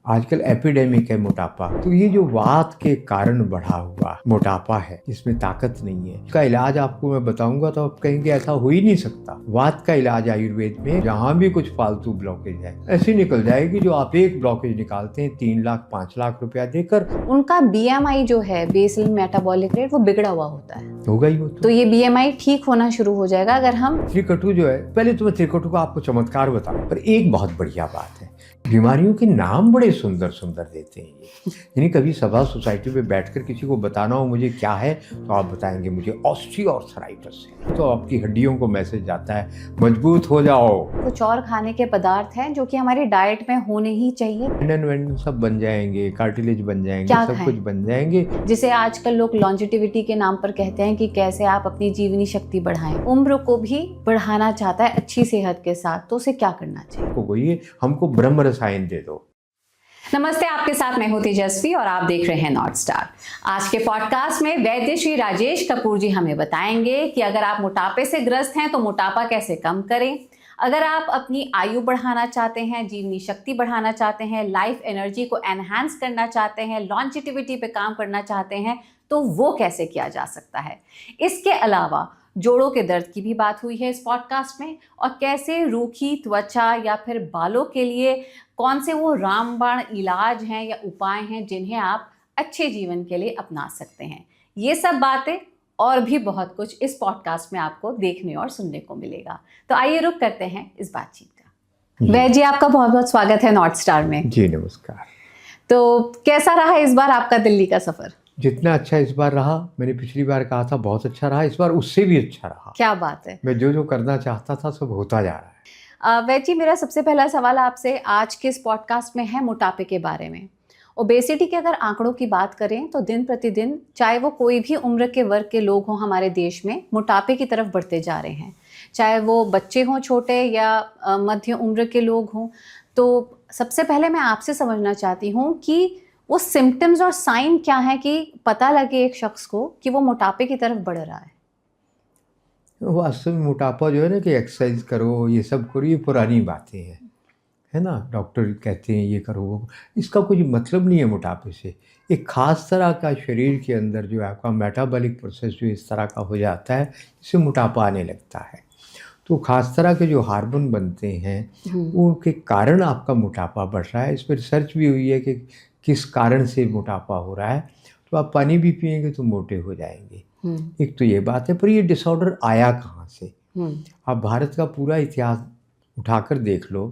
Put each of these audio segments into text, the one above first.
आजकल एपिडेमिक है मोटापा। तो ये जो वात के कारण बढ़ा हुआ मोटापा है, इसमें ताकत नहीं है। इसका इलाज आपको मैं बताऊंगा तो आप कहेंगे ऐसा हो ही नहीं सकता। वात का इलाज आयुर्वेद में जहाँ भी कुछ फालतू ब्लॉकेज है ऐसी निकल जाएगी जो आप एक ब्लॉकेज निकालते हैं 3 लाख 5 लाख रुपया देकर। उनका BMI जो है, बेसल मेटाबॉलिक रेट, वो बिगड़ा हुआ होता है। होगा ही वो तो ये BMI ठीक होना शुरू हो जाएगा अगर हम त्रिकटु जो है। पहले तो मैं त्रिकटु का आपको चमत्कार बताऊं, पर एक बहुत बढ़िया बात है, बीमारियों के नाम बड़े सुंदर सुंदर देते हैं ये। यानी कभी सभा सोसाइटी में बैठकर किसी को बताना हो मुझे क्या है, तो आप बताएंगे मुझे ऑस्टियोआर्थराइटिस है, तो आपकी हड्डियों को मैसेज जाता है मजबूत हो जाओ। कुछ और खाने के पदार्थ हैं जो कि हमारी डाइट में होने ही चाहिए। टेंडन सब बन जाएंगे, कार्टिलेज बन जाएंगे, क्या सब खाएं? कुछ बन जाएंगे। जिसे आजकल लोग लॉन्जेटिविटी के नाम पर कहते हैं कि कैसे आप अपनी जीवनी शक्ति बढ़ाएं। उम्र को भी बढ़ाना चाहता है अच्छी सेहत के साथ, तो उसे क्या करना चाहिए? वही हमको ब्रह्म रसायन दे दो। नमस्ते, आपके साथ मैं हूं तेजस्वी और आप देख रहे हैं नॉर्थ स्टार। आज के पॉडकास्ट में वैद्य श्री राजेश कपूर जी हमें बताएंगे कि अगर आप मोटापे से ग्रस्त हैं तो मोटापा कैसे कम करें। अगर आप अपनी आयु बढ़ाना चाहते हैं, जीवनी शक्ति बढ़ाना चाहते हैं, लाइफ एनर्जी को एनहांस करना चाहते हैं, लॉन्जेटिविटी पे काम करना चाहते हैं, तो वो कैसे किया जा सकता है। इसके अलावा जोड़ों के दर्द की भी बात हुई है इस पॉडकास्ट में, और कैसे रूखी त्वचा या फिर बालों के लिए कौन से वो रामबाण इलाज हैं या उपाय हैं जिन्हें आप अच्छे जीवन के लिए अपना सकते हैं। ये सब बातें और भी बहुत कुछ इस पॉडकास्ट में आपको देखने और सुनने को मिलेगा। तो आइए रुक करते हैं इस बातचीत का। वैद्य जी, आपका बहुत बहुत स्वागत है नॉर्थ स्टार में। जी नमस्कार। तो कैसा रहा इस बार आपका दिल्ली का सफर? जितना अच्छा इस बार रहा, मैंने पिछली बार कहा था बहुत अच्छा रहा, इस बार उससे भी अच्छा रहा। क्या बात है। मैं जो करना चाहता था सब होता जा रहा है। वैद्य जी, मेरा सबसे पहला सवाल आपसे आज के इस पॉडकास्ट में है मोटापे के बारे में। ओबेसिटी के अगर आंकड़ों की बात करें तो दिन प्रतिदिन, चाहे वो कोई भी उम्र के वर्ग के लोग हों हमारे देश में, मोटापे की तरफ बढ़ते जा रहे हैं। चाहे वो बच्चे हों छोटे या मध्य उम्र के लोग हों। तो सबसे पहले मैं आपसे समझना चाहती हूँ कि वो सिम्टम्स और साइन क्या है कि पता लगे एक शख्स को कि वो मोटापे की तरफ बढ़ रहा है। वास्तव में मोटापा जो है ना कि एक्सरसाइज करो, ये सब करो, ये पुरानी बातें हैं, है ना। डॉक्टर कहते हैं ये करो वो, इसका कोई मतलब नहीं है मोटापे से। एक ख़ास तरह का शरीर के अंदर जो है आपका मेटाबॉलिक प्रोसेस जो इस तरह का हो जाता है, इससे मोटापा आने लगता है। तो ख़ास तरह के जो हार्मोन बनते हैं उनके कारण आपका मोटापा बढ़ रहा है। इस पर रिसर्च भी हुई है कि किस कारण से मोटापा हो रहा है। तो आप पानी भी पिएंगे तो मोटे हो जाएंगे। एक तो ये बात है, पर ये डिसऑर्डर आया कहाँ से? आप भारत का पूरा इतिहास उठाकर देख लो,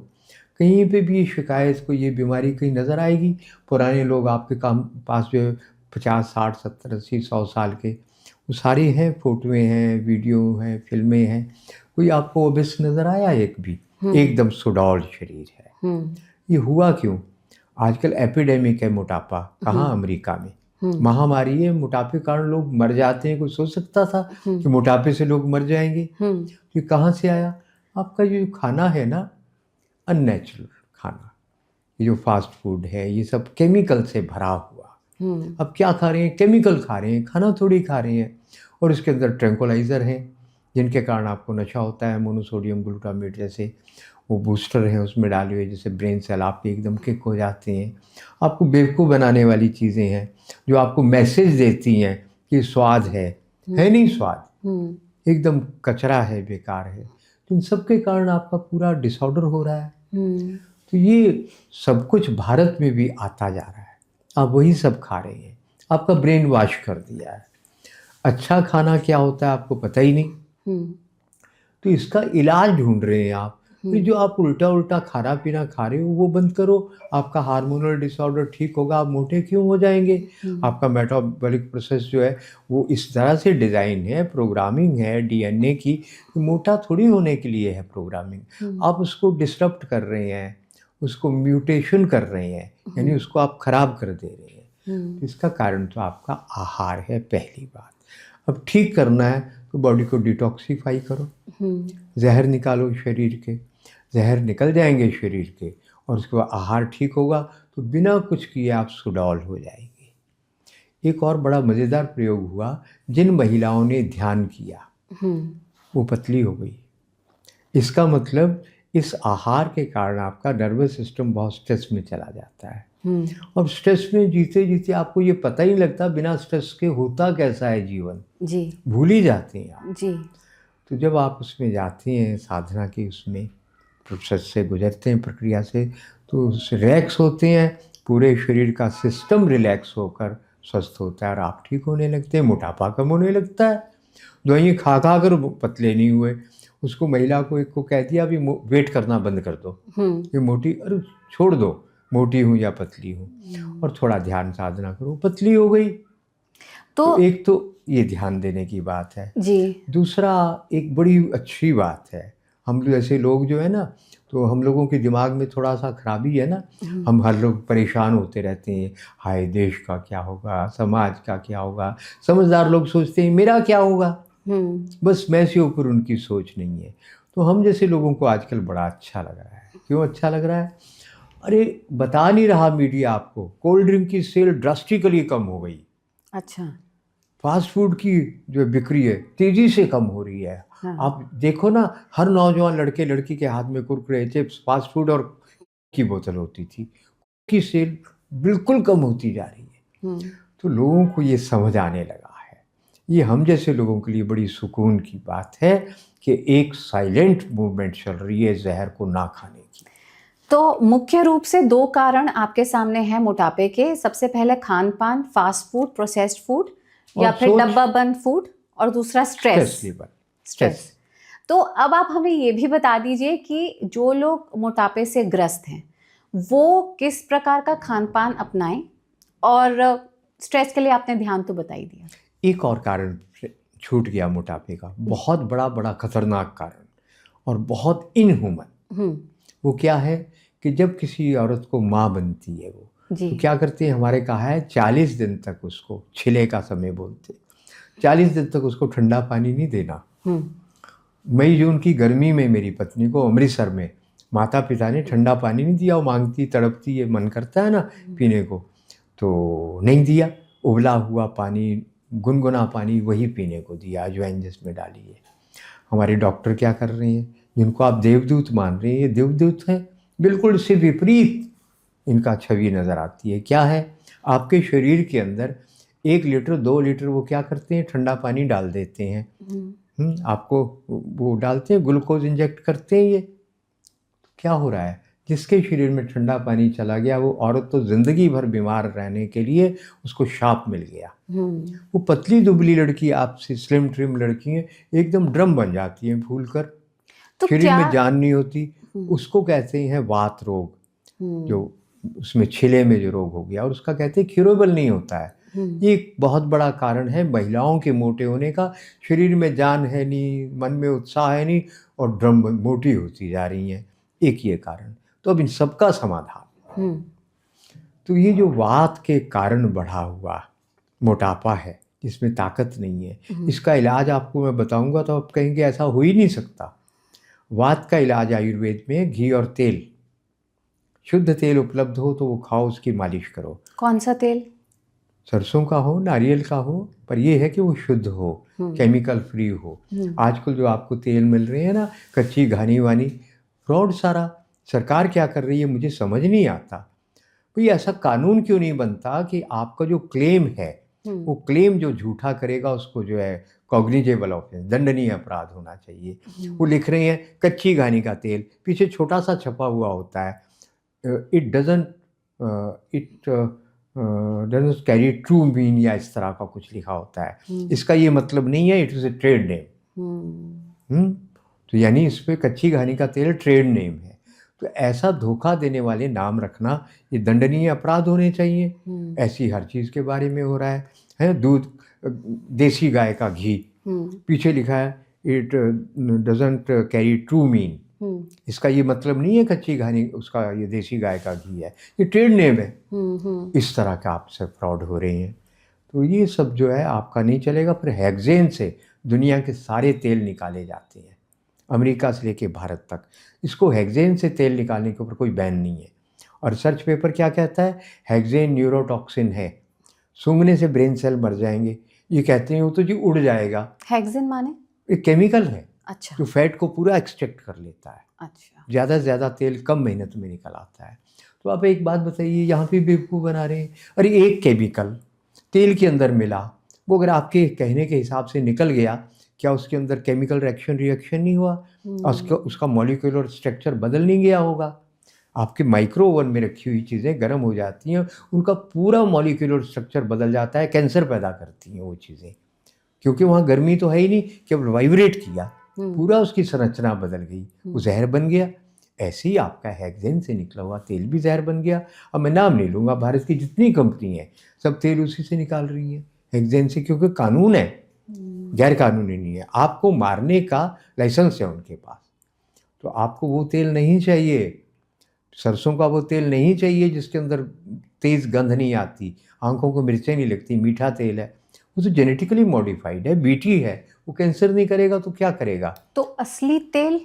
कहीं पे भी ये शिकायत को, ये बीमारी कहीं नज़र आएगी? पुराने लोग आपके पास जो 50 60 70 80 100 साल के, वो सारे हैं, फोटोएँ हैं, वीडियो हैं, फिल्में हैं, कोई आपको ओबेस नज़र आया एक भी? एकदम सुडौल शरीर है। ये हुआ क्यों? आजकल एपिडेमिक है मोटापा। कहाँ? अमेरिका में महामारी है। मोटापे के कारण लोग मर जाते हैं। कोई सोच सकता था कि मोटापे से लोग मर जाएंगे? ये कहाँ से आया? आपका जो खाना है ना, अननेचुरल खाना, ये जो फास्ट फूड है, ये सब केमिकल से भरा हुआ। अब क्या खा रहे हैं? केमिकल खा रहे हैं, खाना थोड़ी खा रहे हैं। और इसके अंदर ट्रैंक्विलाइज़र हैं जिनके कारण आपको नशा होता है। मोनोसोडियम ग्लूटामेट जैसे वो बूस्टर हैं उसमें डाले हुए, जैसे ब्रेन सेल आपके एकदम किक हो जाते हैं। आपको बेवकूफ़ बनाने वाली चीज़ें हैं जो आपको मैसेज देती हैं कि स्वाद है नहीं स्वाद, एकदम कचरा है, बेकार है। तो इन सब के कारण आपका पूरा डिसऑर्डर हो रहा है। तो ये सब कुछ भारत में भी आता जा रहा है। आप वही सब खा रहे हैं, आपका ब्रेन वॉश कर दिया है। अच्छा खाना क्या होता है आपको पता ही नहीं। तो इसका इलाज ढूंढ रहे हैं आप। फिर जो आप उल्टा खाना पीना खा रहे हो वो बंद करो, आपका हार्मोनल डिसऑर्डर ठीक होगा। आप मोटे क्यों हो जाएंगे? आपका मेटाबॉलिक प्रोसेस जो है वो इस तरह से डिज़ाइन है, प्रोग्रामिंग है डीएनए की, मोटा थोड़ी होने के लिए है प्रोग्रामिंग। आप उसको डिस्टर्ब कर रहे हैं, उसको म्यूटेशन कर रहे हैं, यानी उसको आप खराब कर दे रहे हैं। तो इसका कारण तो आपका आहार है, पहली बात। अब ठीक करना है तो बॉडी को डिटॉक्सीफाई करो, जहर निकालो शरीर के। जहर निकल जाएंगे शरीर के और उसके बाद आहार ठीक होगा तो बिना कुछ किए आप सुडौल हो जाएंगे। एक और बड़ा मज़ेदार प्रयोग हुआ, जिन महिलाओं ने ध्यान किया वो पतली हो गई। इसका मतलब इस आहार के कारण आपका नर्वस सिस्टम बहुत स्ट्रेस में चला जाता है। और स्ट्रेस में जीते जीते आपको ये पता ही नहीं लगता बिना स्ट्रेस के होता कैसा है जीवन, जी भूल ही जाते हैं आप। जी। तो जब आप उसमें जाते हैं साधना के उसमें प्रोसेस से गुजरते हैं, प्रक्रिया से, तो रिलैक्स होते हैं, पूरे शरीर का सिस्टम रिलैक्स होकर स्वस्थ होता है और आप ठीक होने लगते हैं, मोटापा कम होने लगता है। दवाइयाँ खा खा कर पतले नहीं हुए, उसको महिला को एक को कह दिया अभी वेट करना बंद कर दो, ये मोटी, अरे छोड़ दो मोटी हूँ या पतली हूँ, और थोड़ा ध्यान साधना करो, पतली हो गई। तो एक तो ये ध्यान देने की बात है जी। दूसरा एक बड़ी अच्छी बात है, हम जैसे लोग जो है ना, तो हम लोगों के दिमाग में थोड़ा सा खराबी है ना, हम हर लोग परेशान होते रहते हैं, हाय देश का क्या होगा, समाज का क्या होगा। समझदार लोग सोचते हैं मेरा क्या होगा, बस मैं से ऊपर उनकी सोच नहीं है। तो हम जैसे लोगों को आजकल बड़ा अच्छा लग रहा है। क्यों अच्छा लग रहा है? अरे बता नहीं रहा मीडिया आपको, कोल्ड ड्रिंक की सेल ड्रास्टिकली कम हो गई। अच्छा। फास्ट फूड की जो बिक्री है तेजी से कम हो रही है। हाँ। आप देखो ना, हर नौजवान लड़के लड़की के हाथ में कुरकुरे, चिप्स, फास्ट फूड और की बोतल होती थी, की सेल बिल्कुल कम होती जा रही है। तो लोगों को ये समझ आने लगा है। ये हम जैसे लोगों के लिए बड़ी सुकून की बात है कि एक साइलेंट मूवमेंट चल रही है जहर को ना खाने की। तो मुख्य रूप से 2 कारण आपके सामने हैं मोटापे के। सबसे पहले खान पान, फास्ट फूड, प्रोसेस्ड फूड या फिर डब्बा बंद फूड, और दूसरा स्ट्रेस। तो अब आप हमें ये भी बता दीजिए कि जो लोग मोटापे से ग्रस्त हैं वो किस प्रकार का खान पान अपनाएं, और स्ट्रेस के लिए आपने ध्यान तो बता ही दिया। एक और कारण छूट गया मोटापे का, बहुत बड़ा खतरनाक कारण और बहुत इनह्यूमन। वो क्या है कि जब किसी औरत को माँ बनती है वो, तो क्या करते हैं, हमारे कहा है 40 दिन तक उसको, छिले का समय बोलते, 40 दिन तक उसको ठंडा पानी नहीं देना। मई जून की गर्मी में मेरी पत्नी को अमृतसर में माता पिता ने ठंडा पानी नहीं दिया। वो मांगती तड़पती है, मन करता है ना पीने को, तो नहीं दिया। उबला हुआ पानी, गुनगुना पानी वही पीने को दिया, अजवाइन जिसमें डाली है। हमारे डॉक्टर क्या कर रहे हैं, जिनको आप देवदूत मान रहे हैं, ये देवदूत हैं, बिल्कुल इससे विपरीत इनका छवि नज़र आती है। क्या है, आपके शरीर के अंदर 1 लीटर 2 लीटर वो क्या करते हैं, ठंडा पानी डाल देते हैं। आपको वो डालते हैं, ग्लूकोज इंजेक्ट करते हैं। ये क्या हो रहा है, जिसके शरीर में ठंडा पानी चला गया वो औरत तो ज़िंदगी भर बीमार रहने के लिए उसको शाप मिल गया। वो पतली दुबली लड़की आपसे स्लिम ट्रिम लड़की है, एकदम ड्रम बन जाती हैं फूल कर, तो शरीर में जान नहीं होती। उसको कहते हैं वात रोग, जो उसमें छिले में जो रोग हो गया, और उसका कहते हैं क्यूरेबल नहीं होता है। ये एक बहुत बड़ा कारण है महिलाओं के मोटे होने का। शरीर में जान है नहीं, मन में उत्साह है नहीं, और ड्रम मोटी होती जा रही हैं। एक ये कारण। तो अब इन सबका समाधान, तो ये जो वात के कारण बढ़ा हुआ मोटापा है, जिसमें ताकत नहीं है, इसका इलाज आपको मैं बताऊंगा तो आप कहेंगे ऐसा हो ही नहीं सकता। वात का इलाज आयुर्वेद में घी और तेल, शुद्ध तेल उपलब्ध हो तो वो खाओ, उसकी मालिश करो। कौन सा तेल? सरसों का हो, नारियल का हो, पर ये है कि वो शुद्ध हो, केमिकल फ्री हो। आजकल जो आपको तेल मिल रहे हैं ना, कच्ची घानी वानी, फ्रॉड सारा। सरकार क्या कर रही है मुझे समझ नहीं आता। भाई ऐसा कानून क्यों नहीं बनता कि आपका जो क्लेम है, वो क्लेम जो झूठा करेगा उसको जो है कॉग्निजेबल ऑफेंस, दंडनीय अपराध होना चाहिए। वो लिख रहे हैं कच्ची घानी का तेल, पीछे छोटा सा छपा हुआ होता है, it doesn't carry true mean, या इस तरह का कुछ लिखा होता है। इसका ये मतलब नहीं है, it is a trade name. तो यानी इस पर कच्ची घानी का तेल ट्रेड नेम है। तो ऐसा धोखा देने वाले नाम रखना ये दंडनीय अपराध होने चाहिए। ऐसी हर चीज़ के बारे में हो रहा है। दूध, देसी गाय का घी, पीछे लिखा है it doesn't carry true mean. इसका ये मतलब नहीं है कच्ची घानी उसका, ये देसी गाय का घी है, ये ट्रेड नेम है। इस तरह का आपसे फ्रॉड हो रहे हैं। तो ये सब जो है आपका नहीं चलेगा। फिर हेक्सेन से दुनिया के सारे तेल निकाले जाते हैं, अमेरिका से लेके भारत तक। इसको हेक्सेन से तेल निकालने के ऊपर कोई बैन नहीं है। और रिसर्च पेपर क्या कहता है, हेक्सेन न्यूरोटॉक्सिन है, सूंघने से ब्रेन सेल मर जाएंगे। ये कहते हैं वो तो जी उड़ जाएगा। हेक्सेन माने? एक केमिकल है, अच्छा जो फैट को पूरा एक्सट्रैक्ट कर लेता है। अच्छा। ज़्यादा से ज़्यादा तेल कम मेहनत में निकल आता है। तो आप एक बात बताइए, यहाँ पे बेवकूफ़ बना रहे हैं। अरे एक केमिकल तेल के अंदर मिला, वो अगर आपके कहने के हिसाब से निकल गया, क्या उसके अंदर केमिकल रिएक्शन नहीं हुआ? उसका मॉलिक्यूलर स्ट्रक्चर बदल नहीं गया होगा? आपके माइक्रो ओवन में रखी हुई चीज़ें गर्म हो जाती हैं, उनका पूरा मॉलिक्यूलर स्ट्रक्चर बदल जाता है, कैंसर पैदा करती हैं वो चीज़ें। क्योंकि वहाँ गर्मी तो है ही नहीं, केवल वाइब्रेट किया, पूरा उसकी संरचना बदल गई, वो जहर बन गया। ऐसे ही आपका हेक्सेन से निकला हुआ तेल भी जहर बन गया। अब मैं नाम नहीं लूँगा, भारत की जितनी कंपनी हैं सब तेल उसी से निकाल रही हैं, हेक्सेन से, क्योंकि कानून है, गैर कानूनी नहीं है। आपको मारने का लाइसेंस है उनके पास। तो आपको वो तेल नहीं चाहिए, सरसों का वो तेल नहीं चाहिए जिसके अंदर तेज़ गंध नहीं आती, आंखों को मिर्चें नहीं लगती, मीठा तेल है। वो तो जेनेटिकली मॉडिफाइड है, बीटी है, वो कैंसर नहीं करेगा तो क्या करेगा? तो असली तेल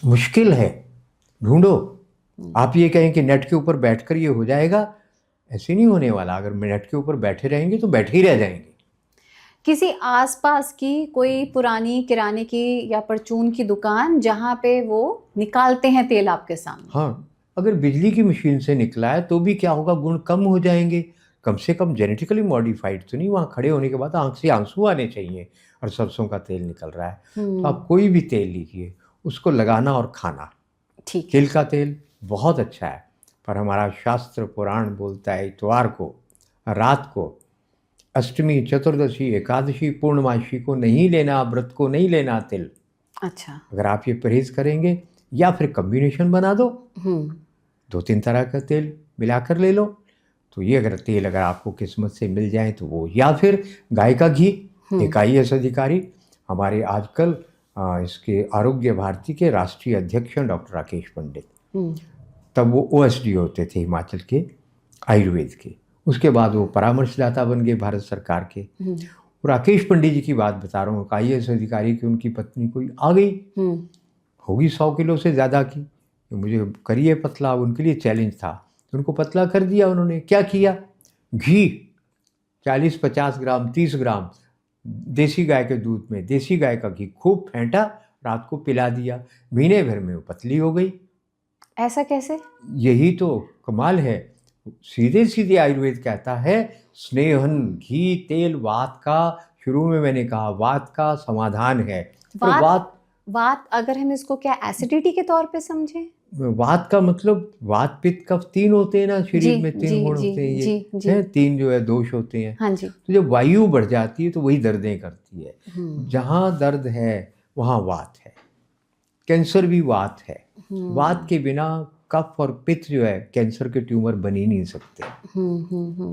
मुश्किल है, ढूंढो। आप ये कहें कि नेट के ऊपर बैठकर ये हो जाएगा, ऐसे नहीं होने वाला। अगर नेट के ऊपर बैठे रहेंगे तो बैठे ही रह जाएंगे। किसी आसपास की कोई पुरानी किराने की या परचून की दुकान जहाँ पे वो निकालते हैं तेल आपके सामने? हाँ, अगर बिजली की मशीन से निकला है तो भी क्या होगा, गुण कम हो जाएंगे। कम से कम जेनेटिकली मॉडिफाइड तो नहीं। वहाँ खड़े होने के बाद आंख से आंसू आने चाहिए, और सरसों का तेल निकल रहा है। तो आप कोई भी तेल लीजिए, उसको लगाना और खाना। ठीक है। तिल का तेल बहुत अच्छा है, पर हमारा शास्त्र पुराण बोलता है इतवार को रात को, अष्टमी, चतुर्दशी, एकादशी, पूर्णमासी को नहीं लेना, व्रत को नहीं लेना तिल। अच्छा। अगर आप ये परहेज करेंगे, या फिर कम्बिनेशन बना दो, 2-3 तरह का तेल मिलाकर ले लो, तो ये अगर तेल अगर आपको किस्मत से मिल जाए तो वो, या फिर गाय का घी। एक IAS अधिकारी हमारे आजकल इसके आरोग्य भारती के राष्ट्रीय अध्यक्ष हैं, डॉक्टर राकेश पंडित। तब वो OSD होते थे हिमाचल के आयुर्वेद के, उसके बाद वो परामर्शदाता बन गए भारत सरकार के। राकेश पंडित जी की बात बता रहा हूँ, IAS अधिकारी की उनकी पत्नी कोई आ गई, होगी 100 किलो से ज़्यादा की, मुझे करिए पतला, उनके लिए चैलेंज था। तो उनको पतला कर दिया उन्होंने। क्या किया? घी 40-50 ग्राम, 30 ग्राम देसी गाय के दूध में देसी गाय का घी खूब फेंटा, रात को पिला दिया, महीने भर में वो पतली हो गई। ऐसा कैसे? यही तो कमाल है। सीधे सीधे आयुर्वेद कहता है, स्नेहन घी तेल वात का, शुरू में मैंने कहा वात का समाधान है। वात अगर हम इसको क्या एसिडिटी के तौर पे समझें? वात का मतलब वात पित्त कफ 3 होते हैं ना शरीर में, 3 गुण होते हैं, ये हैं 3 जो है दोष होते हैं। हाँ जी। तो जब वायु बढ़ जाती है तो वही दर्दें करती है। जहाँ दर्द है वहाँ वात है। कैंसर भी वात है। वात के बिना कफ और पित्त जो है कैंसर के ट्यूमर बन ही नहीं सकते।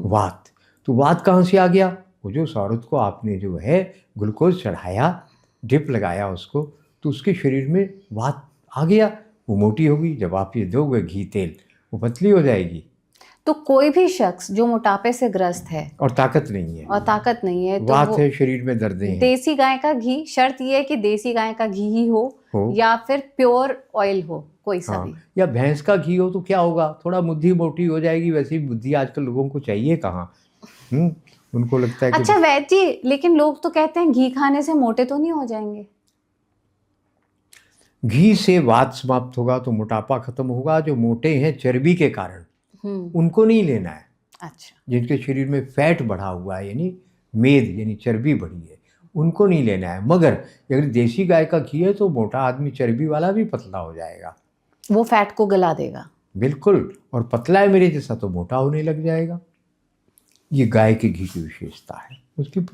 वात, तो वात कहाँ से आ गया? वो जो औरत को आपने जो है ग्लूकोज चढ़ाया, ड्रिप लगाया उसको, तो उसके शरीर में वात आ गया, वो मोटी होगी। जब आप ये दोगे घी तेल, वो पतली हो जाएगी। तो कोई भी शख्स जो मोटापे से ग्रस्त है और ताकत नहीं है, तो वात है, शरीर में दर्दें हैं, देसी गाय का घी, शर्त ये है कि देसी गाय का घी ही हो या फिर प्योर ऑयल हो, कोई सा भी, या भैंस का घी हो, तो क्या होगा, थोड़ा बुद्धि मोटी हो जाएगी। वैसे ही बुद्धि आजकल लोगों को चाहिए कहाँ, उनको लगता है अच्छा वैद्य जी, लेकिन लोग तो कहते हैं घी खाने से मोटे तो नहीं हो जाएंगे? घी से वात समाप्त होगा तो मोटापा खत्म होगा। जो मोटे हैं चर्बी के कारण, उनको नहीं लेना है। अच्छा। जिनके शरीर में फैट बढ़ा हुआ है, यानी मेद यानी चर्बी बढ़ी है, उनको नहीं लेना है। मगर अगर देसी गाय का घी है तो मोटा आदमी चर्बी वाला भी पतला हो जाएगा, वो फैट को गला देगा। बिल्कुल। और पतला है मेरे जैसा तो मोटा होने लग जाएगा। ये गाय के घी की विशेषता है, उसकी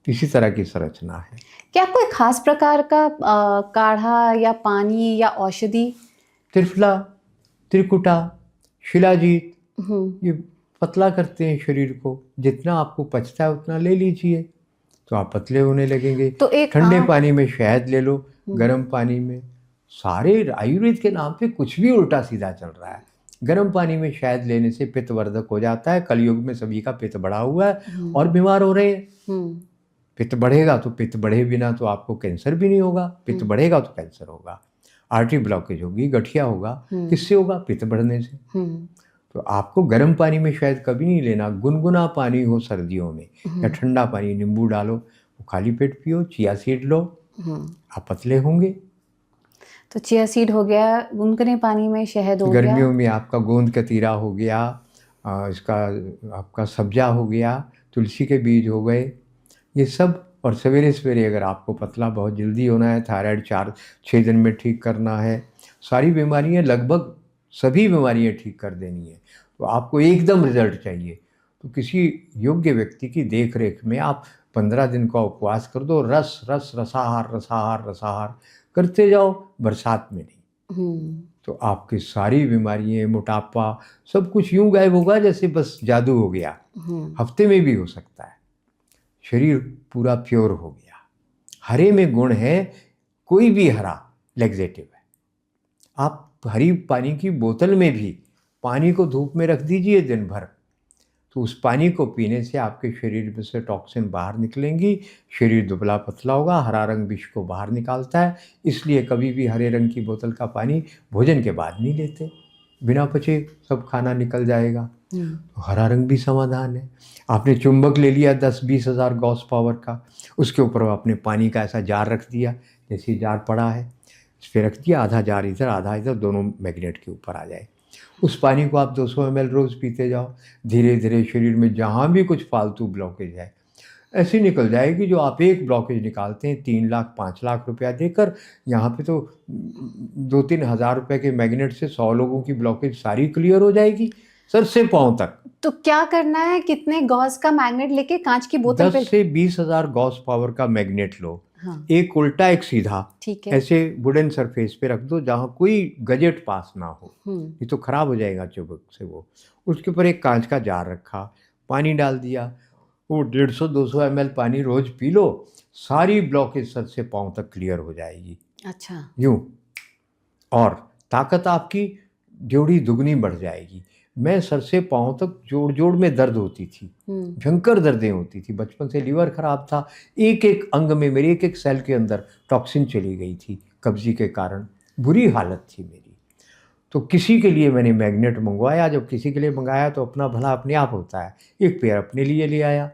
इसी तरह की संरचना है। क्या कोई खास प्रकार का काढ़ा या पानी या औषधि? त्रिफला, त्रिकुटा, शिलाजीत, ये पतला करते हैं शरीर को। जितना आपको पचता है उतना ले लीजिए तो आप पतले होने लगेंगे। तो एक ठंडे पानी में शहद ले लो, गर्म पानी में। सारे आयुर्वेद के नाम पे कुछ भी उल्टा सीधा चल रहा है। गर्म पानी में शहद लेने से पित्त वर्धक हो जाता है। कलयुग में सभी का पित्त बढ़ा हुआ है और बीमार हो रहे हैं। पित्त बढ़ेगा तो पित्त बढ़े बिना तो आपको कैंसर भी नहीं होगा, पित्त बढ़ेगा तो कैंसर होगा। आर्टरी ब्लॉकेज होगी, गठिया होगा, किससे होगा? पित्त बढ़ने से। तो आपको गर्म पानी में शहद कभी नहीं लेना। गुनगुना पानी हो सर्दियों में, या ठंडा पानी, नींबू डालो, वो खाली पेट पियो। चिया सीड लो, आप पतले होंगे। तो चिया सीड हो गया, गुनगुने पानी में शहद हो गया, गर्मियों में आपका गोंद कतीरा हो गया, इसका आपका सब्जा हो गया, तुलसी के बीज हो गए, ये सब। और सवेरे सवेरे अगर आपको पतला बहुत जल्दी होना है, थायराइड 4-6 दिन में ठीक करना है, सारी बीमारियां, लगभग सभी बीमारियां ठीक कर देनी है, तो आपको एकदम रिजल्ट चाहिए, तो किसी योग्य व्यक्ति की देख रेख में आप 15 दिन का उपवास कर दो, रसाहार रसाहार रसाहार करते जाओ, बरसात में नहीं, तो आपकी सारी बीमारियां, मोटापा, सब कुछ यूं गायब होगा जैसे बस जादू हो गया। हफ्ते में भी हो सकता है। शरीर पूरा प्योर हो गया। हरे में गुण है, कोई भी हरा लेग्जेटिव है। आप हरी पानी की बोतल में भी पानी को धूप में रख दीजिए दिन भर, तो उस पानी को पीने से आपके शरीर में से टॉक्सिन बाहर निकलेंगी, शरीर दुबला पतला होगा। हरा रंग विष को बाहर निकालता है, इसलिए कभी भी हरे रंग की बोतल का पानी भोजन के बाद नहीं लेते, बिना पचे सब खाना निकल जाएगा। तो हरा रंग भी समाधान है। आपने चुंबक ले लिया 10-20 हज़ार गॉस पावर का, उसके ऊपर आपने पानी का ऐसा जार रख दिया, जैसे जार पड़ा है इस पर रख दिया, आधा जार इधर आधा इधर, दोनों मैग्नेट के ऊपर आ जाए। उस पानी को आप 200 ml रोज़ पीते जाओ, धीरे धीरे शरीर में जहाँ भी कुछ फालतू ब्लॉकेज है ऐसी निकल जाएगी। जो आप एक ब्लॉकेज निकालते हैं 3 लाख 5 लाख रुपया देकर, यहाँ पे तो 2-3 हज़ार रुपये के मैग्नेट से 100 लोगों की ब्लॉकेज सारी क्लियर हो जाएगी, सर से पाँव तक। तो क्या करना है, कितने गॉस का मैग्नेट लेके कांच की बोतल 10 से 20 हज़ार गॉस पावर का मैग्नेट लो। हाँ। एक उल्टा एक सीधा, ठीक है, ऐसे वुडन सरफेस पे रख दो जहाँ कोई गजेट पास ना हो, ये तो खराब हो जाएगा चुंबक से वो। उसके ऊपर एक कांच का जार रखा, पानी डाल दिया, वो 150-200 ml पानी रोज पी लो, सारी ब्लॉकेज सर से पाँव तक क्लियर हो जाएगी। अच्छा, यूं, और ताकत आपकी जोड़ी दुगनी बढ़ जाएगी। मैं सर से पाँव तक जोड़ जोड़ में दर्द होती थी, भयंकर दर्दें होती थी, बचपन से लीवर खराब था, एक एक अंग में मेरे एक एक सेल के अंदर टॉक्सिन चली गई थी कब्जी के कारण, बुरी हालत थी मेरी। तो किसी के लिए मैंने मैग्नेट मंगवाया, जब किसी के लिए मंगाया तो अपना भला अपने आप होता है, एक पेयर अपने लिए ले आया।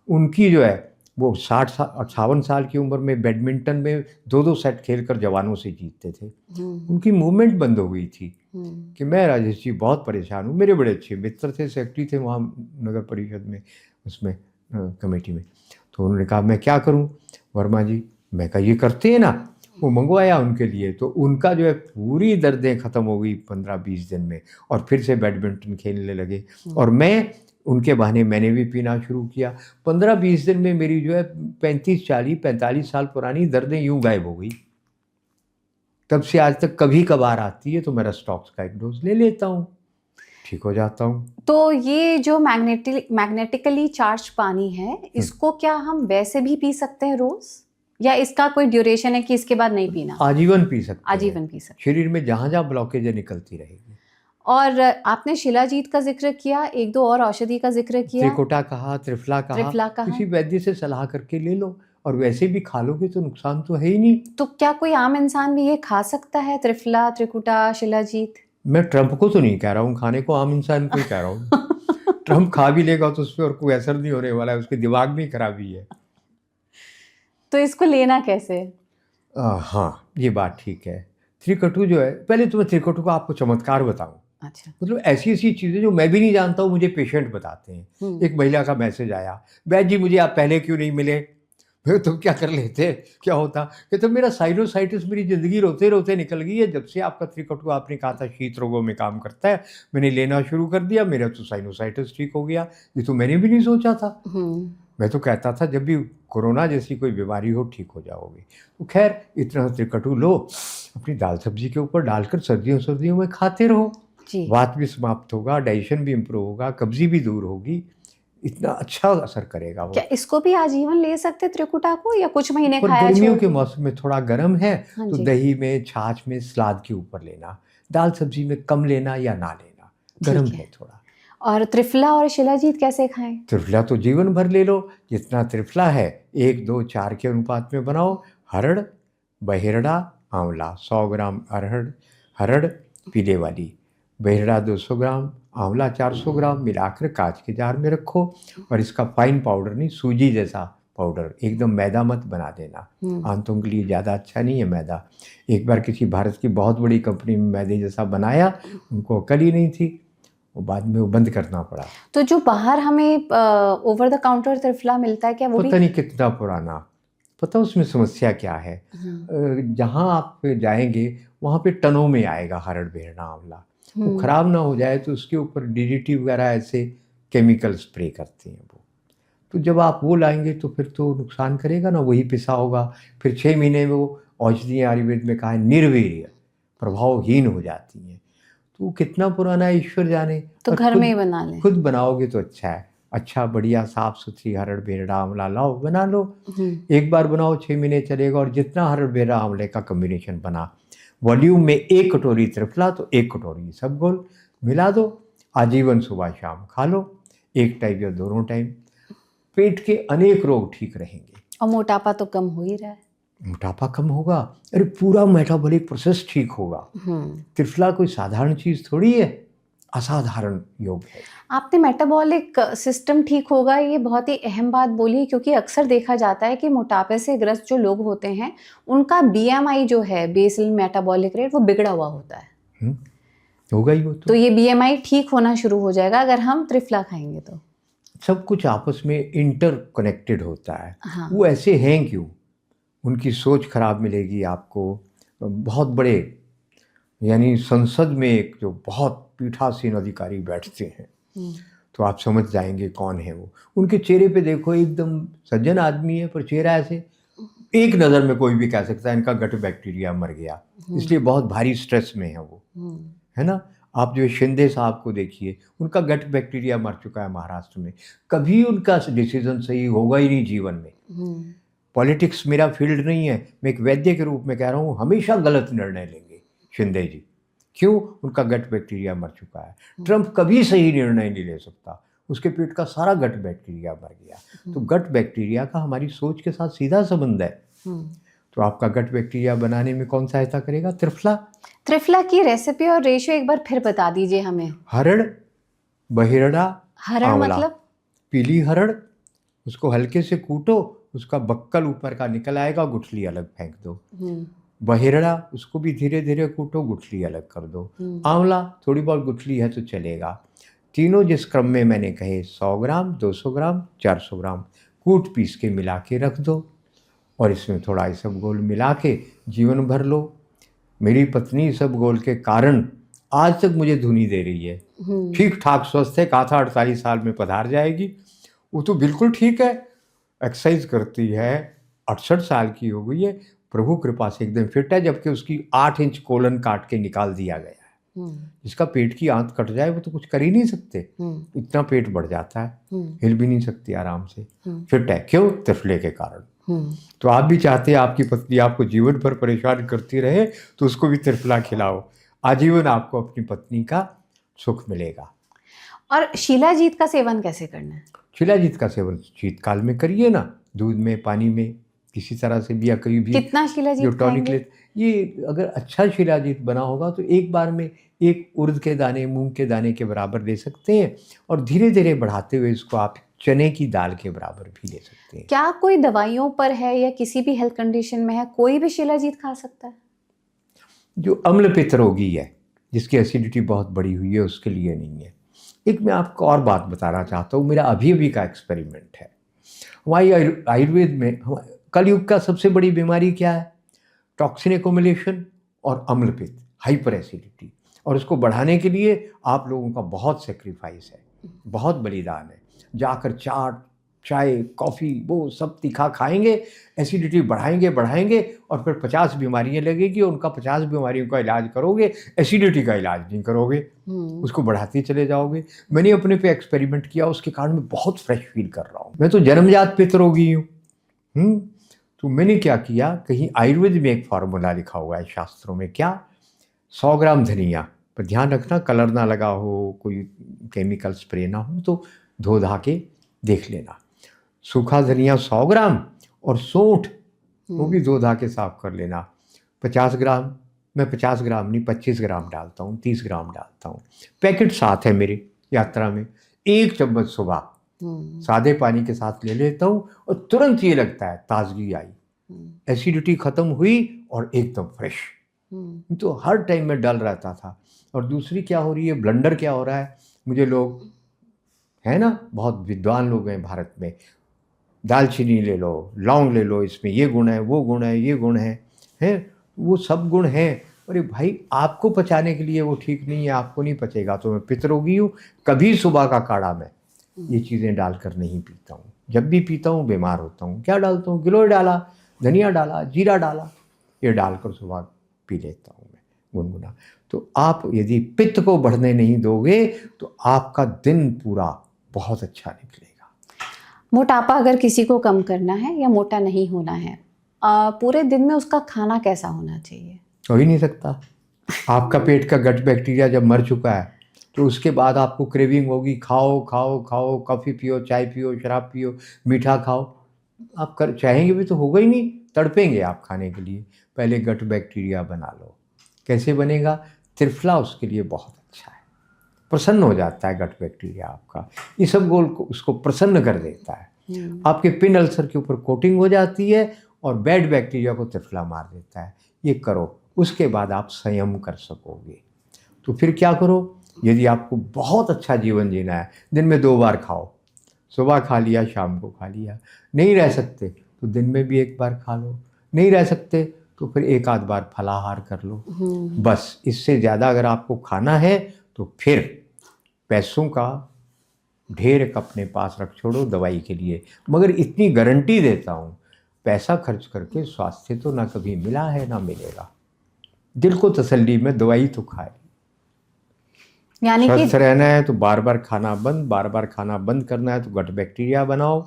उनकी जो है वो 58 साल की उम्र में बैडमिंटन में 2-2 सेट खेलकर जवानों से जीतते थे। उनकी मूवमेंट बंद हो गई थी कि मैं राजेश जी बहुत परेशान हूँ। मेरे बड़े अच्छे मित्र थे, सेक्रेटरी थे वहाँ नगर परिषद में, उसमें कमेटी में। तो उन्होंने कहा मैं क्या करूँ वर्मा जी, मैं कहा ये करते हैं ना, वो मंगवाया उनके लिए, तो उनका जो है पूरी दर्दें ख़त्म हो गई 15-20 दिन में, और फिर से बैडमिंटन खेलने लगे। और मैं उनके बहाने मैंने भी पीना शुरू किया। 15-20 दिन में मेरी जो है 35-40-45 साल पुरानी दर्दें यूं गायब हो गई। तब से आज तक कभी कभार आती है तो मैं रस्टॉक्स का एक डोज ले लेता हूँ, ठीक हो जाता हूँ। तो ये जो मैग्नेटिकली चार्ज पानी है, इसको क्या हम वैसे भी पी सकते हैं रोज, या इसका कोई ड्यूरेशन है कि इसके बाद नहीं पीना? आजीवन पी सकते हैं, आजीवन पी सकते। शरीर में जहाँ जहाँ ब्लॉकेज है निकलती रहेगी। और आपने शिलाजीत का जिक्र किया, 1-2 और औषधि का जिक्र किया, त्रिकोटा कहा, त्रिफला कहा, किसी वैद्य से सलाह करके ले लो, और वैसे भी खा लोगे तो नुकसान तो है ही नहीं। तो क्या कोई आम इंसान भी ये खा सकता है, त्रिफला, त्रिकुटा, शिलाजीत? मैं ट्रंप को तो नहीं कह रहा हूँ खाने को, आम इंसान को ही कह रहा हूँ। ट्रंप खा भी लेगा तो उस पर और कोई असर नहीं होने वाला है, उसके दिमाग में खराबी है। तो इसको लेना कैसे? हाँ, ये बात ठीक है। त्रिकटु जो है, पहले तो मैं त्रिकटु का आपको चमत्कार बताऊं। अच्छा। मतलब ऐसी ऐसी चीज़ें जो मैं भी नहीं जानता हूँ, मुझे पेशेंट बताते हैं। एक महिला का मैसेज आया, वैद्य जी मुझे आप पहले क्यों नहीं मिले? फिर तुम क्या कर लेते, क्या होता कि तो मेरा साइनोसाइटिस मेरी ज़िंदगी रोते रोते निकल गई है। जब से आपका त्रिकटु आपने कहा था शीत रोगों में काम करता है, मैंने लेना शुरू कर दिया, मेरा तो साइनोसाइटिस ठीक हो गया। ये तो मैंने भी नहीं सोचा था। मैं तो कहता था जब भी कोरोना जैसी कोई बीमारी हो ठीक हो जाओगे। तो खैर इतना त्रिकटु लो, अपनी दाल सब्जी के ऊपर डालकर सर्दियों में खाते रहो, वात भी समाप्त होगा, डाइजेशन भी इम्प्रूव होगा, कब्जी भी दूर होगी, इतना अच्छा असर करेगा वो। क्या इसको भी आजीवन ले सकते त्रिकुटा को, या कुछ महीने खाया? गर्मियों के मौसम में थोड़ा गर्म है तो दही में, छाछ में, सलाद के ऊपर लेना, दाल सब्जी में कम लेना या ना लेना, गर्म है थोड़ा। और त्रिफला और शिलाजीत कैसे खाएं? त्रिफला तो जीवन भर ले लो, जितना त्रिफला है 1-2-4 के अनुपात में बनाओ। हरड़, बहेरड़ा, आंवला 100 ग्राम, हरड़ पीले वाली, बहेरड़ा 200 ग्राम, आंवला 400 ग्राम मिलाकर कांच के जार में रखो, और इसका फाइन पाउडर नहीं, सूजी जैसा पाउडर, एकदम मैदा मत बना देना, आंतों के लिए ज़्यादा अच्छा नहीं है मैदा। एक बार किसी भारत की बहुत बड़ी कंपनी में मैदे जैसा बनाया, उनको अकल ही नहीं थी, वो बाद में वो बंद करना पड़ा। तो जो बाहर हमें ओवर द काउंटर त्रिफला मिलता है, क्या वो भी? पता नहीं कितना पुराना, पता उसमें समस्या क्या है। जहाँ आप जाएंगे वहाँ पे टनों में आएगा हरड़ बेरड़ा आंवला, वो खराब ना हो जाए तो उसके ऊपर डीडीटी वगैरह ऐसे केमिकल स्प्रे करते हैं वो। तो जब आप वो लाएंगे तो फिर तो नुकसान करेगा ना, वही पिसा होगा। फिर 6 महीने में वो औषधियाँ आयुर्वेद में कहा है निर्वीर्य, प्रभावहीन हो जाती हैं। तो वो कितना पुराना है ईश्वर जाने। तो और घर में ही बना लें। खुद बनाओगे तो अच्छा है, अच्छा बढ़िया साफ सुथरी हरड़ बेरड़ा आंवला लाओ, बना लो। एक बार बनाओ 6 महीने चलेगा। और जितना हरड़ बेरड़ा आंवले का कॉम्बिनेशन बना, वॉल्यूम में 1 कटोरी त्रिफला तो 1 कटोरी इसबगोल मिला दो, आजीवन सुबह शाम खा लो, 1 टाइम या दोनों टाइम। पेट के अनेक रोग ठीक रहेंगे। और मोटापा तो कम हो ही रहा है। मोटापा कम होगा, अरे पूरा मेटाबॉलिक प्रोसेस ठीक होगा। त्रिफला कोई साधारण चीज़ थोड़ी है, असाधारण योग है। आपने मेटाबॉलिक सिस्टम ठीक होगा, ये बहुत ही अहम बात बोली, क्योंकि अक्सर देखा जाता है कि मोटापे से ग्रस्त जो लोग होते हैं उनका BMI जो है, बेसल मेटाबॉलिक रेट, वो बिगड़ा हुआ होता है। होगा ही वो तो ये BMI ठीक होना शुरू हो जाएगा अगर हम त्रिफला खाएंगे तो। सब कुछ आपस में इंटर कनेक्टेड होता है। हाँ। वो ऐसे हैं क्यों? उनकी सोच खराब मिलेगी आपको। बहुत बड़े यानी संसद में एक जो बहुत पीठासीन अधिकारी बैठते हैं, तो आप समझ जाएंगे कौन है वो। उनके चेहरे पे देखो, एकदम सज्जन आदमी है, पर चेहरा ऐसे, एक नज़र में कोई भी कह सकता है इनका गट बैक्टीरिया मर गया, इसलिए बहुत भारी स्ट्रेस में है वो, है ना। आप जो शिंदे साहब को देखिए, उनका गट बैक्टीरिया मर चुका है महाराष्ट्र में, कभी उनका डिसीजन सही होगा ही नहीं जीवन में। पॉलिटिक्स मेरा फील्ड नहीं है, मैं एक वैद्य के रूप में कह रहा हूँ, हमेशा गलत निर्णय लेंगे शिंदे जी। क्यों? उनका गट बैक्टीरिया मर चुका है। ट्रंप कभी सही निर्णय नहीं ले सकता, उसके पेट का सारा गट बैक्टीरिया मर गया। तो गट बैक्टीरिया का हमारी सोच के साथ सीधा संबंध है। तो आपका गट बैक्टीरिया बनाने में कौन सहायता करेगा? त्रिफला। त्रिफला की रेसिपी और रेशियो एक बार फिर बता दीजिए हमें। हरड़, बहिरड़ा, हरड़ मतलब? पीली हरड़, उसको हल्के से कूटो, उसका बक्कल ऊपर का निकल आएगा, गुठली अलग फेंक दो। बहिरड़ा, उसको भी धीरे धीरे कूटो, गुठली अलग कर दो। आंवला, थोड़ी बहुत गुठली है तो चलेगा। तीनों जिस क्रम में मैंने कहे, 100 ग्राम, 200 ग्राम, 400 ग्राम कूट पीस के मिला के रख दो, और इसमें थोड़ा इसबगोल मिला के जीवन भर लो। मेरी पत्नी इसबगोल के कारण आज तक मुझे धुनी दे रही है, ठीक ठाक स्वस्थ है। कहा था 48 साल में पधार जाएगी, वो तो बिल्कुल ठीक है, एक्सरसाइज करती है, 68 साल की हो गई है, प्रभु कृपा से एकदम फिट है। जबकि उसकी 8 इंच कोलन काट के निकाल दिया गया है। जिसका पेट की आंत कट जाए वो तो कुछ कर ही नहीं सकते, इतना पेट बढ़ जाता है, हिल भी नहीं सकती आराम से। फिट है, क्यों? त्रिफले के कारण। तो आप भी चाहते हैं आपकी पत्नी आपको जीवन भर परेशान करती रहे, तो उसको भी त्रिफला खिलाओ, आजीवन आपको अपनी पत्नी का सुख मिलेगा। और शिलाजीत का सेवन कैसे करना है? शिलाजीत का सेवन शीतकाल में करिए ना, दूध में, पानी में, किसी तरह से भी, या कहीं भी। कितना शिलाजीत जो टॉनिक खाएंगे? ये अगर अच्छा शिलाजीत बना होगा तो एक बार में 1 उड़द के दाने, मूंग के दाने के बराबर ले सकते हैं, और धीरे धीरे बढ़ाते हुए इसको आप चने की दाल के बराबर भी ले सकते हैं। क्या कोई दवाइयों पर है या किसी भी हेल्थ कंडीशन में है, कोई भी शिलाजीत खा सकता है? जो अम्ल पित्त रोगी है, जिसकी एसिडिटी बहुत बढ़ी हुई है, उसके लिए नहीं है। एक मैं आपको और बात बताना चाहता हूँ, मेरा अभी का एक्सपेरिमेंट है। हमारी आयुर्वेद में कलयुग का सबसे बड़ी बीमारी क्या है? टॉक्सिन एक्युमुलेशन और अम्ल पित्त, हाइपर एसिडिटी। और उसको बढ़ाने के लिए आप लोगों का बहुत सेक्रीफाइस है, बहुत बलिदान है। जाकर चाट, चाय, कॉफ़ी, वो सब तीखा खाएंगे, एसिडिटी बढ़ाएंगे, और फिर 50 बीमारियां लगेगी, और उनका 50 बीमारियों का इलाज करोगे, एसिडिटी का इलाज नहीं करोगे, उसको बढ़ाते चले जाओगे। मैंने अपने पे एक्सपेरिमेंट किया, उसके कारण मैं बहुत फ्रेश फील कर रहा हूँ। मैं तो जन्मजात पित्त रोगी हूँ। तो मैंने क्या किया, कहीं आयुर्वेद में एक फार्मूला लिखा हुआ है शास्त्रों में, क्या? 100 ग्राम धनिया, पर ध्यान रखना कलर ना लगा हो, कोई केमिकल स्प्रे ना हो, तो धो धा के देख लेना। सूखा धनिया 100 ग्राम, और सौंठ वो भी धो धा के साफ कर लेना। 50 ग्राम, मैं 50 ग्राम नहीं 25 ग्राम डालता हूँ, 30 ग्राम डालता हूँ। पैकेट साथ है मेरे यात्रा में। 1 चम्मच सुबह, सादे पानी के साथ ले लेता हूँ और तुरंत ये लगता है ताजगी आई, एसिडिटी खत्म हुई और एकदम फ्रेश। तो हर टाइम में डल रहता था। और दूसरी क्या हो रही है, ब्लंडर क्या हो रहा है, मुझे लोग है ना, बहुत विद्वान लोग हैं भारत में, दालचीनी ले लो, लौंग ले लो, इसमें ये गुण है, वो गुण है, ये गुण है, वो सब गुण हैं। अरे भाई, आपको पचाने के लिए वो ठीक नहीं है, आपको नहीं पचेगा तो मैं पितरोगी हूँ। कभी सुबह का काढ़ा मैं ये चीज़ें डालकर नहीं पीता हूँ। जब भी पीता हूँ बीमार होता हूँ। क्या डालता हूँ, गिलोय डाला, धनिया डाला, जीरा डाला, ये डालकर सुबह पी लेता हूँ मैं गुनगुना। तो आप यदि पित्त को बढ़ने नहीं दोगे तो आपका दिन पूरा बहुत अच्छा निकलेगा। मोटापा अगर किसी को कम करना है या मोटा नहीं होना है, पूरे दिन में उसका खाना कैसा होना चाहिए? हो ही नहीं सकता। आपका पेट का गट बैक्टीरिया जब मर चुका है तो उसके बाद आपको क्रेविंग होगी, खाओ खाओ खाओ, कॉफ़ी पियो, चाय पियो, शराब पियो, मीठा खाओ। आप कर चाहेंगे भी तो होगा ही नहीं, तड़पेंगे आप खाने के लिए। पहले गट बैक्टीरिया बना लो। कैसे बनेगा? त्रिफला उसके लिए बहुत अच्छा है, प्रसन्न हो जाता है गट बैक्टीरिया आपका, इसबगोल को उसको प्रसन्न कर देता है। आपके पिन अल्सर के ऊपर कोटिंग हो जाती है और बैड बैक्टीरिया को त्रिफला मार देता है। ये करो, उसके बाद आप संयम कर सकोगे। तो फिर क्या करो, यदि आपको बहुत अच्छा जीवन जीना है, दिन में 2 बार खाओ, सुबह खा लिया, शाम को खा लिया। नहीं रह सकते तो दिन में भी 1 बार खा लो, नहीं रह सकते तो फिर 1 आध बार फलाहार कर लो। बस, इससे ज़्यादा अगर आपको खाना है तो फिर पैसों का ढेर अपने पास रख छोड़ो दवाई के लिए। मगर इतनी गारंटी देता हूँ, पैसा खर्च करके स्वास्थ्य तो ना कभी मिला है ना मिलेगा। दिल को तसल्ली में दवाई तो खाए। यानी कि स्वस्थ रहना है तो बार बार खाना बंद, बार बार खाना बंद करना है तो गट बैक्टीरिया बनाओ,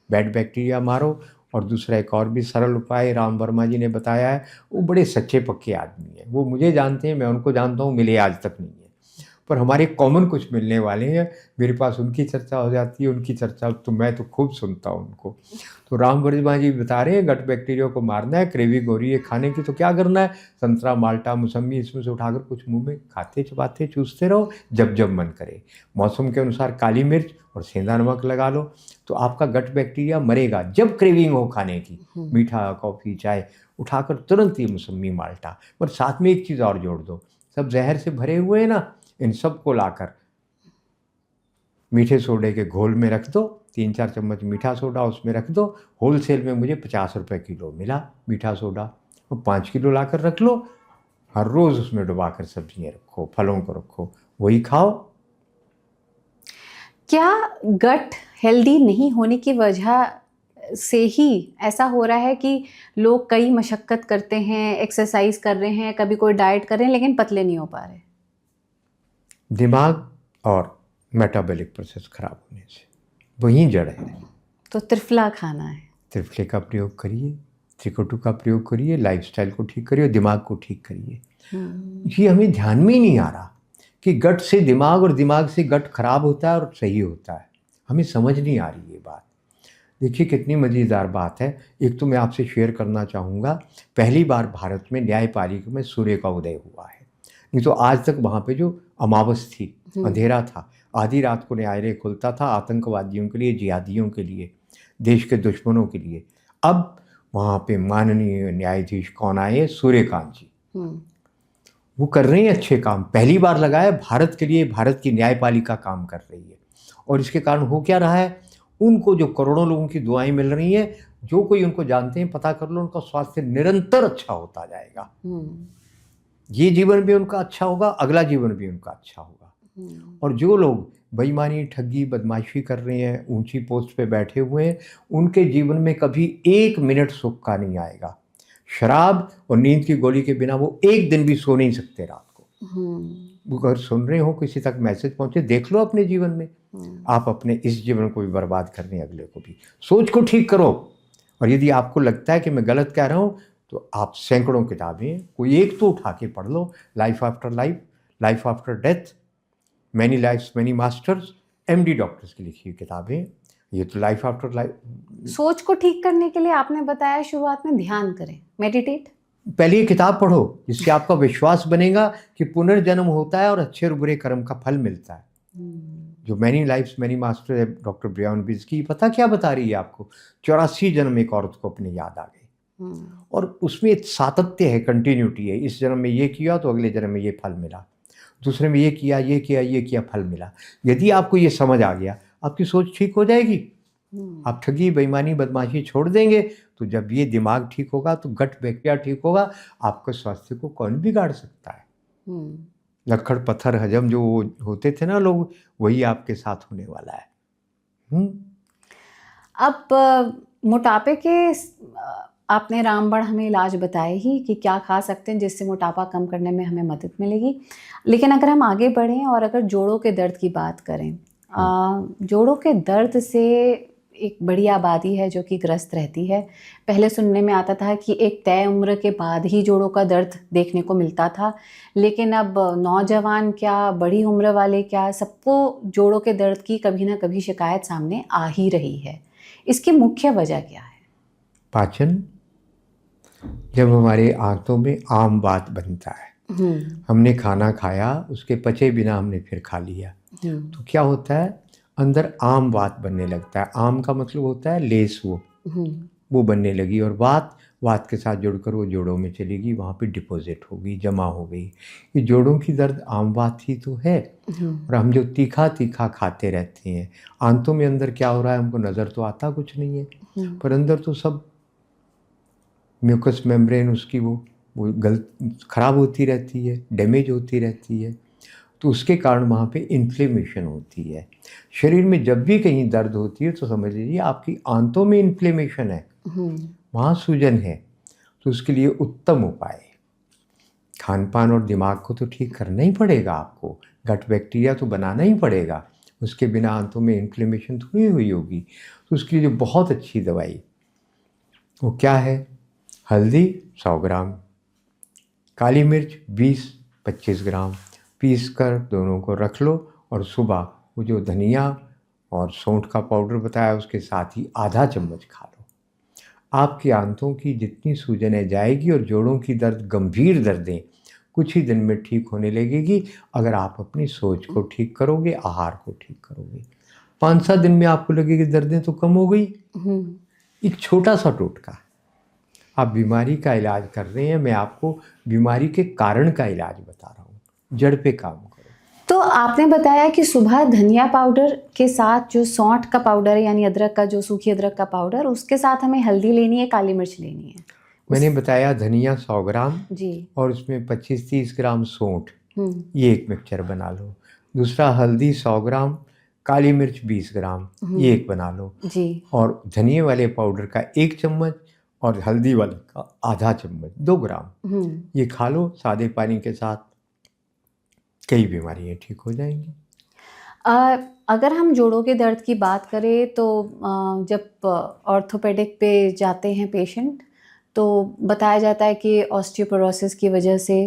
बैड बैक्टीरिया मारो। और दूसरा एक और भी सरल उपाय राम वर्मा जी ने बताया है। वो बड़े सच्चे पक्के आदमी हैं, वो मुझे जानते हैं, मैं उनको जानता हूँ, मिले आज तक नहीं है, पर हमारे कॉमन कुछ मिलने वाले हैं। मेरे पास उनकी चर्चा हो जाती है, उनकी चर्चा तो मैं तो खूब सुनता हूँ उनको। तो राम वर्मा जी बता रहे हैं गट बैक्टीरिया को मारना है, क्रेविंग हो रही है खाने की तो क्या करना है, संतरा, माल्टा, मौसम्मी इसमें से उठाकर कुछ मुंह में खाते चबाते चूसते रहो जब जब मन करे। मौसम के अनुसार काली मिर्च और सेंधा नमक लगा लो तो आपका गट बैक्टीरिया मरेगा। जब क्रेविंग हो खाने की, मीठा, कॉफ़ी, चाय, उठाकर तुरंत ये मौसम्मी, माल्टा। पर साथ में एक चीज़ और जोड़ दो, सब जहर से भरे हुए हैं ना, इन सब को लाकर मीठे सोडे के घोल में रख दो, 3-4 चम्मच मीठा सोडा उसमें रख दो। होलसेल में मुझे 50 रुपये किलो मिला मीठा सोडा, और 5 किलो लाकर रख लो। हर रोज़ उसमें डुबाकर सब्जियाँ रखो, फलों को रखो, वही खाओ। क्या गट हेल्दी नहीं होने की वजह से ही ऐसा हो रहा है कि लोग कई मशक्कत करते हैं, एक्सरसाइज कर रहे हैं, कभी कोई डाइट कर रहे हैं, लेकिन पतले नहीं हो पा रहे? दिमाग और मेटाबॉलिक प्रोसेस खराब होने से, वहीं जड़ है। तो त्रिफला खाना है। त्रिफले का प्रयोग करिए, त्रिकटु का प्रयोग करिए, लाइफस्टाइल को ठीक करिए, दिमाग को ठीक करिए। ये हमें ध्यान में ही नहीं आ रहा कि गट से दिमाग और दिमाग से गट खराब होता है और सही होता है। हमें समझ नहीं आ रही ये बात। देखिए कितनी मज़ेदार बात है। एक तो मैं आपसे शेयर करना चाहूँगा, पहली बार भारत में न्यायपालिका में सूर्य का उदय हुआ है। नहीं तो आज तक वहाँ पे जो अमावस थी, अंधेरा था, आधी रात को न्यायालय खुलता था आतंकवादियों के लिए, जिहादियों के लिए, देश के दुश्मनों के लिए। अब वहाँ पे माननीय न्यायाधीश कौन आए? सूर्यकांत जी। वो कर रहे हैं अच्छे काम, पहली बार लगाया भारत के लिए, भारत की न्यायपालिका काम कर रही है। और इसके कारण हो क्या रहा है, उनको जो करोड़ों लोगों की दुआएं मिल रही हैं, जो कोई उनको जानते हैं पता कर लो, उनका स्वास्थ्य निरंतर अच्छा होता जाएगा। ये जीवन भी उनका अच्छा होगा, अगला जीवन भी उनका अच्छा होगा। और जो लोग बेईमानी, ठगी, बदमाशी कर रहे हैं, ऊंची पोस्ट पे बैठे हुए हैं, उनके जीवन में कभी 1 मिनट सुख का नहीं आएगा। शराब और नींद की गोली के बिना वो एक दिन भी सो नहीं सकते रात को। अगर सुन रहे हो, किसी तक मैसेज पहुंचे, देख लो अपने जीवन में। आप अपने इस जीवन को भी बर्बाद कर रहे हैं, अगले को भी। सोच को ठीक करो। और यदि आपको लगता है कि मैं गलत कह रहा हूँ तो आप सैकड़ों किताबें, कोई एक तो उठा के पढ़ लो। Life after life, life after death, many lives many masters, MD doctors की लिखी हुई किताबें। ये तो लाइफ आफ्टर लाइफ। सोच को ठीक करने के लिए आपने बताया शुरुआत में ध्यान करें, मेडिटेट। पहले ये किताब पढ़ो, जिससे आपका विश्वास बनेगा कि पुनर्जन्म होता है और अच्छे और बुरे कर्म का फल मिलता है। जो मैनी लाइफ्स मैनी मास्टर है डॉक्टर ब्रियान बीज की, पता क्या बता रही है आपको? 84 जन्म एक औरत को अपने याद आ गए, और उसमें एक सातत्य है, कंटिन्यूटी है। इस जन्म में ये किया तो अगले जन्म में ये फल मिला, दूसरे में ये किया, ये किया, ये किया, फल मिला। यदि आपको ये समझ आ गया, आपकी सोच ठीक हो जाएगी। आप ठगी, बेईमानी, बदमाशी छोड़ देंगे, तो जब ये दिमाग ठीक होगा तो गट बैक्टीरिया ठीक होगा। आपके स्वास्थ्य को कौन बिगाड़ सकता है? लक्कड़ पत्थर हजम जो होते थे ना लोग, वही आपके साथ होने वाला है। अब मोटापे के आपने रामबाण हमें इलाज बताए ही कि क्या खा सकते हैं जिससे मोटापा कम करने में हमें मदद मिलेगी। लेकिन अगर हम आगे बढ़ें और अगर जोड़ों के दर्द की बात करें, जोड़ों के दर्द से एक बड़ी आबादी है जो कि ग्रस्त रहती है। पहले सुनने में आता था कि एक तय उम्र के बाद ही जोड़ों का दर्द देखने को मिलता था, लेकिन अब नौजवान क्या, बड़ी उम्र वाले क्या, सबको जोड़ों के दर्द की कभी ना कभी शिकायत सामने आ ही रही है। इसकी मुख्य वजह क्या है? पाचन। जब हमारे आंतों में आम वात बनता है, हमने खाना खाया, उसके पचे बिना हमने फिर खा लिया, तो क्या होता है, अंदर आम वात बनने लगता है। आम का मतलब होता है लेस, वो बनने लगी, और वात के साथ जुड़कर वो जोड़ों में चलेगी, वहाँ पे डिपॉजिट होगी, जमा हो गई। ये जोड़ों की दर्द आम वात ही तो है। और हम जो तीखा तीखा खाते रहते हैं, आंतों में अंदर क्या हो रहा है हमको नज़र तो आता कुछ नहीं है, पर अंदर तो सब म्यूकस मेम्ब्रेन उसकी वो खराब होती रहती है, डैमेज होती रहती है, तो उसके कारण वहाँ पे इन्फ्लेमेशन होती है। शरीर में जब भी कहीं दर्द होती है तो समझ लीजिए आपकी आंतों में इन्फ्लेमेशन है, वहाँ सूजन है। तो उसके लिए उत्तम उपाय, खान पान और दिमाग को तो ठीक करना ही पड़ेगा आपको, गट बैक्टीरिया तो बनाना ही पड़ेगा, उसके बिना आंतों में इन्फ्लेमेशन थोड़ी हुई होगी। तो उसके लिए बहुत अच्छी दवाई वो क्या है, हल्दी 100 ग्राम, काली मिर्च 20-25 ग्राम पीस कर दोनों को रख लो, और सुबह वो जो धनिया और सौंठ का पाउडर बताया उसके साथ ही आधा चम्मच खा लो। आपकी आंतों की जितनी सूजनें जाएगी और जोड़ों की दर्द, गंभीर दर्दें कुछ ही दिन में ठीक होने लगेगी, अगर आप अपनी सोच को ठीक करोगे, आहार को ठीक करोगे। 5-7 दिन में आपको लगेगी दर्दें तो कम हो गई। एक छोटा सा टोटका, आप बीमारी का इलाज कर रहे हैं, मैं आपको बीमारी के कारण का इलाज बता रहा हूँ, जड़ पे काम करो। तो आपने बताया कि सुबह धनिया पाउडर के साथ जो सौंठ का पाउडर है, यानी अदरक का, जो सूखी अदरक का पाउडर, उसके साथ हमें हल्दी लेनी है, काली मिर्च लेनी है। मैंने बताया धनिया 100 ग्राम जी, और उसमें 25-30 ग्राम सौंठ, ये एक मिक्सचर बना लो। दूसरा हल्दी 100 ग्राम, काली मिर्च 20 ग्राम, ये एक बना लो जी। और धनिए वाले पाउडर का 1 चम्मच और हल्दी वाले का आधा चम्मच, 2 ग्राम, ये खा लो सादे पानी के साथ, कई बीमारियाँ ठीक हो जाएंगी। अगर हम जोड़ों के दर्द की बात करें तो जब ऑर्थोपेडिक पे जाते हैं पेशेंट, तो बताया जाता है कि ऑस्टियोपोरोसिस की वजह से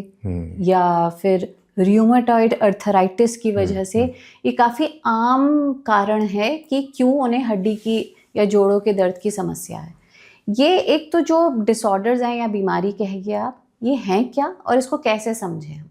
या फिर रियूमेटॉइड अर्थराइटिस की वजह से, ये काफ़ी आम कारण है कि क्यों उन्हें हड्डी की या जोड़ों के दर्द की समस्या है। ये एक तो जो डिसऑर्डर्स हैं या बीमारी कहिए आप, ये हैं क्या और इसको कैसे समझें?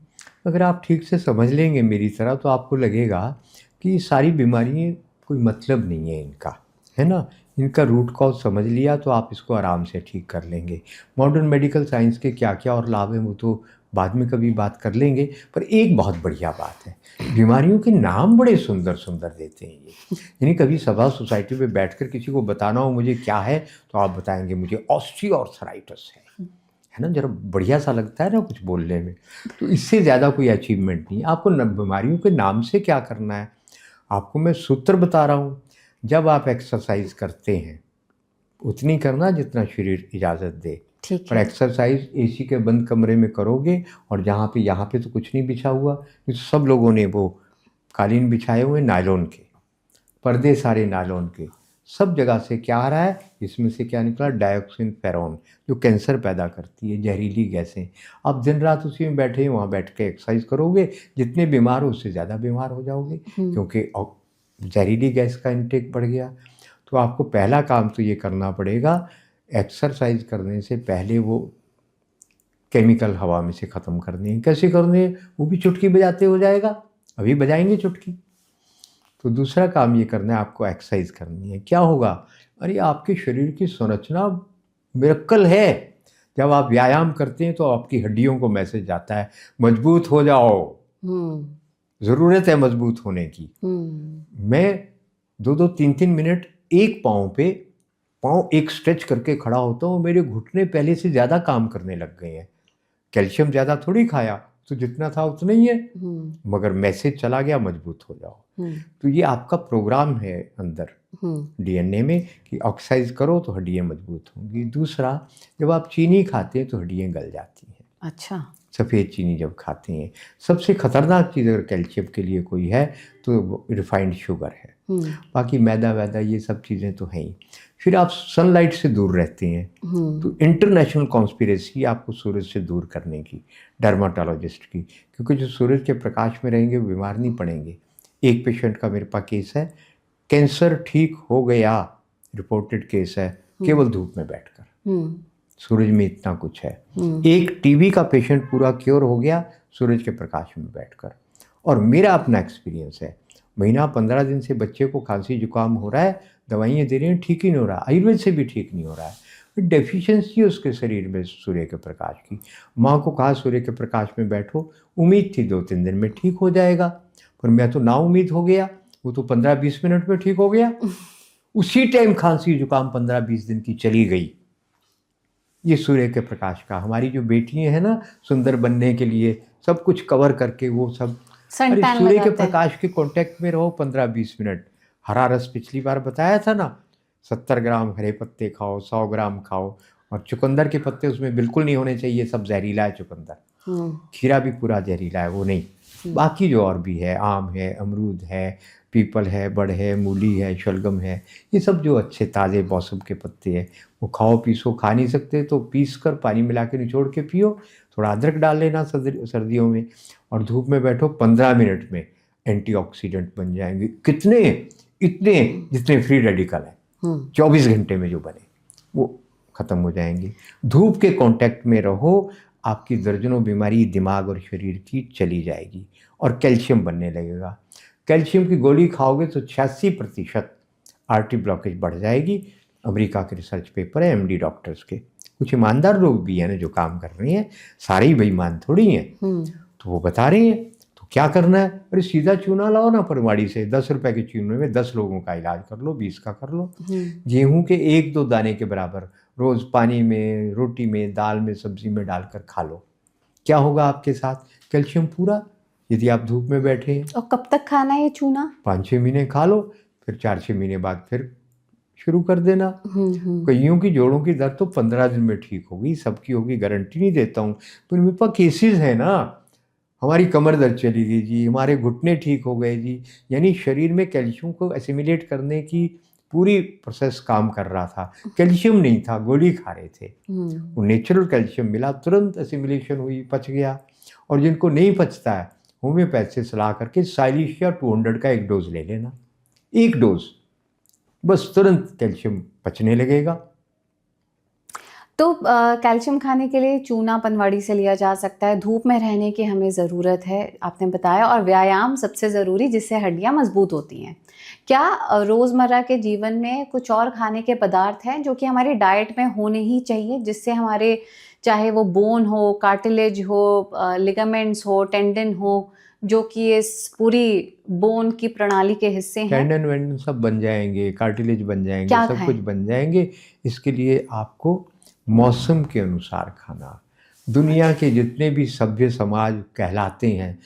अगर आप ठीक से समझ लेंगे मेरी तरह, तो आपको लगेगा कि सारी बीमारियाँ कोई मतलब नहीं है इनका, है ना। इनका रूट कॉज समझ लिया तो आप इसको आराम से ठीक कर लेंगे। मॉडर्न मेडिकल साइंस के क्या क्या और लाभ हैं वो तो बाद में कभी बात कर लेंगे, पर एक बहुत बढ़िया बात है, बीमारियों के नाम बड़े सुंदर सुंदर देते हैं ये। यानी कभी सभा सोसाइटी में बैठकर किसी को बताना हो मुझे क्या है, तो आप बताएंगे मुझे ऑस्टियोआर्थराइटिस है ना, जरा बढ़िया सा लगता है ना कुछ बोलने में। तो इससे ज़्यादा कोई अचीवमेंट नहीं। आपको बीमारियों के नाम से क्या करना है, आपको मैं सूत्र बता रहा हूँ। जब आप एक्सरसाइज करते हैं उतनी करना जितना शरीर इजाज़त दे, पर एक्सरसाइज एसी के बंद कमरे में करोगे, और यहाँ पे तो कुछ नहीं बिछा हुआ, तो सब लोगों ने वो कालीन बिछाए हुए नायलॉन के, पर्दे सारे नायलॉन के, सब जगह से क्या आ रहा है, इसमें से क्या निकला, डाइऑक्सिन फेरॉन, जो कैंसर पैदा करती है, जहरीली गैसें। आप दिन रात उसी में बैठे हैं, वहाँ बैठ के एक्सरसाइज करोगे, जितने बीमार हो उससे ज़्यादा बीमार हो जाओगे, क्योंकि जहरीली गैस का इंटेक बढ़ गया। तो आपको पहला काम तो ये करना पड़ेगा, एक्सरसाइज करने से पहले वो केमिकल हवा में से ख़त्म करनी है। कैसे करनी है, वो भी चुटकी बजाते हो जाएगा, अभी बजाएंगे चुटकी। तो दूसरा काम ये करना है, आपको एक्सरसाइज करनी है। क्या होगा, अरे आपके शरीर की संरचना मिरेकल है। जब आप व्यायाम करते हैं तो आपकी हड्डियों को मैसेज आता है, मजबूत हो जाओ, ज़रूरत है मजबूत होने की। मैं 2-2 3-3 मिनट एक पाँव एक स्ट्रेच करके खड़ा होता हूँ, मेरे घुटने पहले से ज़्यादा काम करने लग गए हैं। कैल्शियम ज़्यादा थोड़ी खाया, तो जितना था उतना ही है, मगर मैसेज चला गया, मजबूत हो जाओ। तो ये आपका प्रोग्राम है अंदर डीएनए में कि एक्सरसाइज करो तो हड्डियाँ मजबूत होंगी। दूसरा, जब आप चीनी खाते हैं तो हड्डियाँ गल जाती हैं। अच्छा। सफ़ेद चीनी जब खाते हैं, सबसे ख़तरनाक चीज़ अगर कैल्शियम के लिए कोई है तो रिफाइंड शुगर है। बाकी मैदा वैदा ये सब चीज़ें तो हैं ही। फिर आप सनलाइट से दूर रहते हैं, तो इंटरनेशनल कॉन्स्पिरेसी आपको सूरज से दूर करने की, डर्माटोलॉजिस्ट की, क्योंकि जो सूरज के प्रकाश में रहेंगे वो बीमार नहीं पड़ेंगे। एक पेशेंट का मेरे पास केस है, कैंसर ठीक हो गया, रिपोर्टेड केस है, केवल धूप में बैठकर। सूरज में इतना कुछ है। एक टीबी का पेशेंट पूरा क्योर हो गया सूरज के प्रकाश में बैठकर। और मेरा अपना एक्सपीरियंस है, महीना 15 दिन से बच्चे को खांसी जुकाम हो रहा है, दवाइयाँ दे रहे हैं, ठीक ही नहीं हो रहा, आयुर्वेद से भी ठीक नहीं हो रहा है। डेफिशिएंसी है उसके शरीर में सूर्य के प्रकाश की। माँ को कहा सूर्य के प्रकाश में बैठो, उम्मीद थी 2-3 दिन में ठीक हो जाएगा, पर मैं तो नाउम्मीद हो गया। वो तो 15-20 मिनट में ठीक हो गया। उसी टाइम खांसी जुकाम 15-20 दिन की चली गई। ये सूर्य के प्रकाश का, हमारी जो बेटियां हैं ना, सुंदर बनने के लिए सब कुछ कवर करके वो सब, अरे सूर्य के प्रकाश के कांटेक्ट में रहो 15-20 मिनट। हरा रस पिछली बार बताया था ना, 70 ग्राम हरे पत्ते खाओ, 100 ग्राम खाओ, और चुकंदर के पत्ते उसमें बिल्कुल नहीं होने चाहिए, सब जहरीला है चुकंदर। खीरा भी पूरा जहरीला है, वो नहीं। बाकी जो और भी है, आम है, अमरूद है, पीपल है, बड़ है, मूली है, शलगम है, ये सब जो अच्छे ताज़े मौसम के पत्ते हैं वो खाओ पीसो। खा नहीं सकते तो पीस कर पानी मिला के निचोड़ के पियो, थोड़ा अदरक डाल लेना सर्दियों में, और धूप में बैठो 15 मिनट में एंटीऑक्सीडेंट बन जाएंगे। कितने, इतने जितने फ्री रेडिकल हैं 24 घंटे में जो बने वो ख़त्म हो जाएंगे। धूप के कांटेक्ट में रहो, आपकी दर्जनों बीमारी दिमाग और शरीर की चली जाएगी, और कैल्शियम बनने लगेगा। कैल्शियम की गोली खाओगे तो 86% आर्टरी ब्लॉकेज बढ़ जाएगी। अमेरिका के रिसर्च पेपर है, एमडी डॉक्टर्स के। कुछ ईमानदार लोग भी हैं ना जो काम कर रहे हैं, सारे ही बेईमान थोड़ी हैं। तो वो बता रहे हैं, तो क्या करना है, अरे सीधा चूना लाओ ना परवाड़ी से, 10 रुपए के चूने में 10 लोगों का इलाज कर लो, 20 का कर लो। गेहूं के 1-2 दाने के बराबर रोज़ पानी में, रोटी में, दाल में, सब्जी में डालकर खा लो। क्या होगा आपके साथ, कैल्शियम पूरा। यदि आप धूप में बैठे हैं, और कब तक खाना है ये चूना? 5-6 महीने खा लो, फिर 4-6 महीने बाद फिर शुरू कर देना। कईयों की जोड़ों की दर्द तो 15 दिन में ठीक होगी, सबकी होगी गारंटी नहीं देता हूँ, पर मेरे पास केसेस है ना। हमारी कमर दर्द चली गई जी, हमारे घुटने ठीक हो गए जी। यानी शरीर में कैल्शियम को एसिमिलेट करने की पूरी प्रोसेस काम कर रहा था। कैल्शियम नहीं था, गोली खा रहे थे। वो नेचुरल कैल्शियम मिला, तुरंत एसिमिलेशन हुई, पच गया। और जिनको नहीं पचता है, होम्योपैथ से सलाह करके साइलिशिया 200 का एक डोज ले लेना, एक डोज, बस तुरंत कैल्शियम पचने लगेगा। तो कैल्शियम खाने के लिए चूना पनवाड़ी से लिया जा सकता है। धूप में रहने की हमें ज़रूरत है, आपने बताया, और व्यायाम सबसे ज़रूरी, जिससे हड्डियां मजबूत होती हैं। क्या रोज़मर्रा के जीवन में कुछ और खाने के पदार्थ हैं जो कि हमारी डाइट में होने ही चाहिए, जिससे हमारे, चाहे वो बोन हो, कार्टिलेज हो, लिगामेंट्स हो, टेंडन हो, जो कि इस पूरी बोन की प्रणाली के हिस्से हैं, टेंडन वेंडन सब बन जाएंगे, कार्टिलेज बन जाएंगे, सब कुछ बन जाएंगे। इसके लिए आपको मौसम के अनुसार खाना। दुनिया के जितने भी सभ्य समाज कहलाते हैं,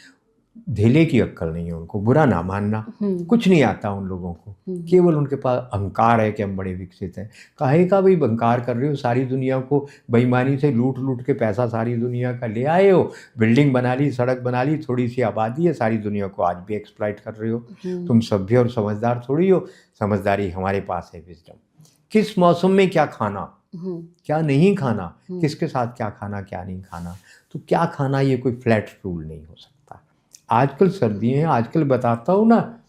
धेले की अक्ल नहीं है उनको, बुरा ना मानना, कुछ नहीं आता उन लोगों को, केवल उनके पास अहंकार है कि हम बड़े विकसित हैं। काहे का भाई अहंकार कर रहे हो, सारी दुनिया को बेईमानी से लूट लूट के पैसा सारी दुनिया का ले आए हो, बिल्डिंग बना ली, सड़क बना ली, थोड़ी सी आबादी है, सारी दुनिया को आज भी एक्सप्लॉइट कर रहे हो। तुम सभ्य और समझदार थोड़ी हो, समझदारी हमारे पास है, विजडम। किस मौसम में क्या खाना, क्या नहीं खाना, किसके साथ क्या खाना, क्या नहीं खाना, तो क्या खाना, ये कोई फ्लैट रूल नहीं हो सकता। आजकल सर्दियाँ हैं, आजकल बताता हूँ ना,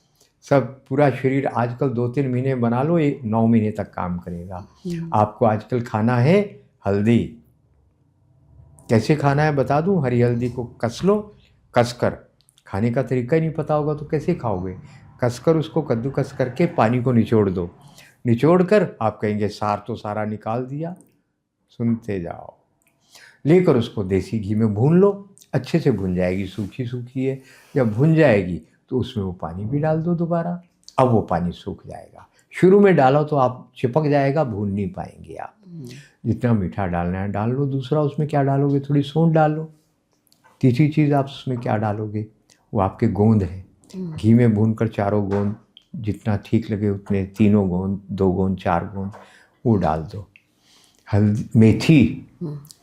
सब पूरा शरीर आजकल 2-3 महीने बना लो, 9 महीने तक काम करेगा। आपको आजकल खाना है हल्दी। कैसे खाना है बता दूँ, हरी हल्दी को कस लो, कस कर, खाने का तरीका ही नहीं पता होगा तो कैसे खाओगे। कसकर उसको कद्दूकस करके पानी को निचोड़ दो। निचोड़ कर आप कहेंगे सार तो सारा निकाल दिया, सुनते जाओ। लेकर उसको देसी घी में भून लो, अच्छे से भुन जाएगी, सूखी सूखी है। जब भुन जाएगी तो उसमें वो पानी भी डाल दो दोबारा। अब वो पानी सूख जाएगा। शुरू में डालो तो आप चिपक जाएगा, भून नहीं पाएंगे आप। जितना मीठा डालना है डाल लो। दूसरा उसमें क्या डालोगे, थोड़ी सौंठ डाल लो। तीसरी चीज़ आप उसमें क्या डालोगे, वो आपके गोंद है। घी में भूनकर चारों गोंद, जितना ठीक लगे उतने, 3 गोंद, 2 गोंद, 4 गोंद वो डाल दो। हल्दी, मेथी,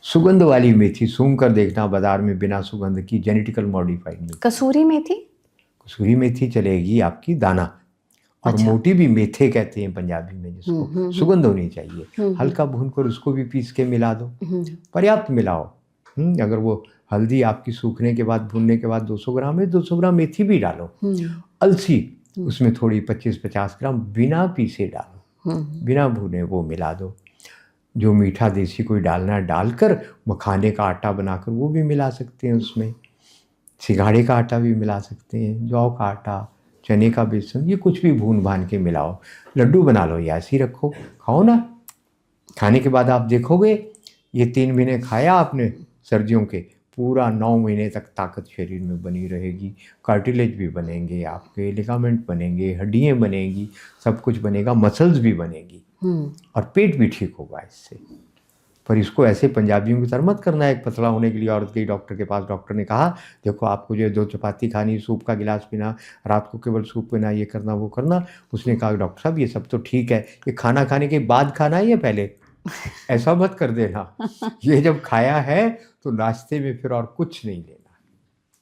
सुगंध वाली मेथी, सूंघ कर देखना बाजार में बिना सुगंध की, जेनेटिकल मॉडिफाइड नहीं। कसूरी मेथी? कसूरी मेथी चलेगी आपकी दाना, और अच्छा। मोटी भी मेथे कहते हैं पंजाबी में जिसको, सुगंध होनी चाहिए। हल्का भूनकर उसको भी पीस के मिला दो, पर्याप्त मिलाओ। अगर वो हल्दी आपकी सूखने के बाद, भूनने के बाद 200 ग्राम है, 200 ग्राम मेथी भी डालो। अलसी उसमें थोड़ी 25-50 ग्राम बिना पीसे डालो, बिना भुने वो मिला दो। जो मीठा देसी कोई डालना है डालकर, मखाने का आटा बनाकर वो भी मिला सकते हैं उसमें। सिंघाड़े का आटा भी मिला सकते हैं, जौ का आटा, चने का बेसन, ये कुछ भी भून भान के मिलाओ। लड्डू बना लो या ऐसे ही रखो, खाओ ना। खाने के बाद आप देखोगे ये 3 महीने खाया आपने सर्दियों के, पूरा 9 महीने तक ताकत शरीर में बनी रहेगी। कार्टिलेज भी बनेंगे आपके, लिगामेंट बनेंगे, हड्डियाँ बनेंगी, सब कुछ बनेगा, मसल्स भी बनेगी, और पेट भी ठीक होगा इससे। पर इसको ऐसे पंजाबियों की तरह मत करना। एक पतला होने के लिए औरत गई डॉक्टर के पास, डॉक्टर ने कहा देखो आपको जो 2 चपाती खानी, सूप का गिलास पीना, रात को केवल सूप पीना, ये करना वो करना। उसने कहा डॉक्टर साहब ये सब तो ठीक है, ये खाना खाने के बाद खाना है या पहले? ऐसा मत कर देना। ये जब खाया है तो नाश्ते में फिर और कुछ नहीं लेना।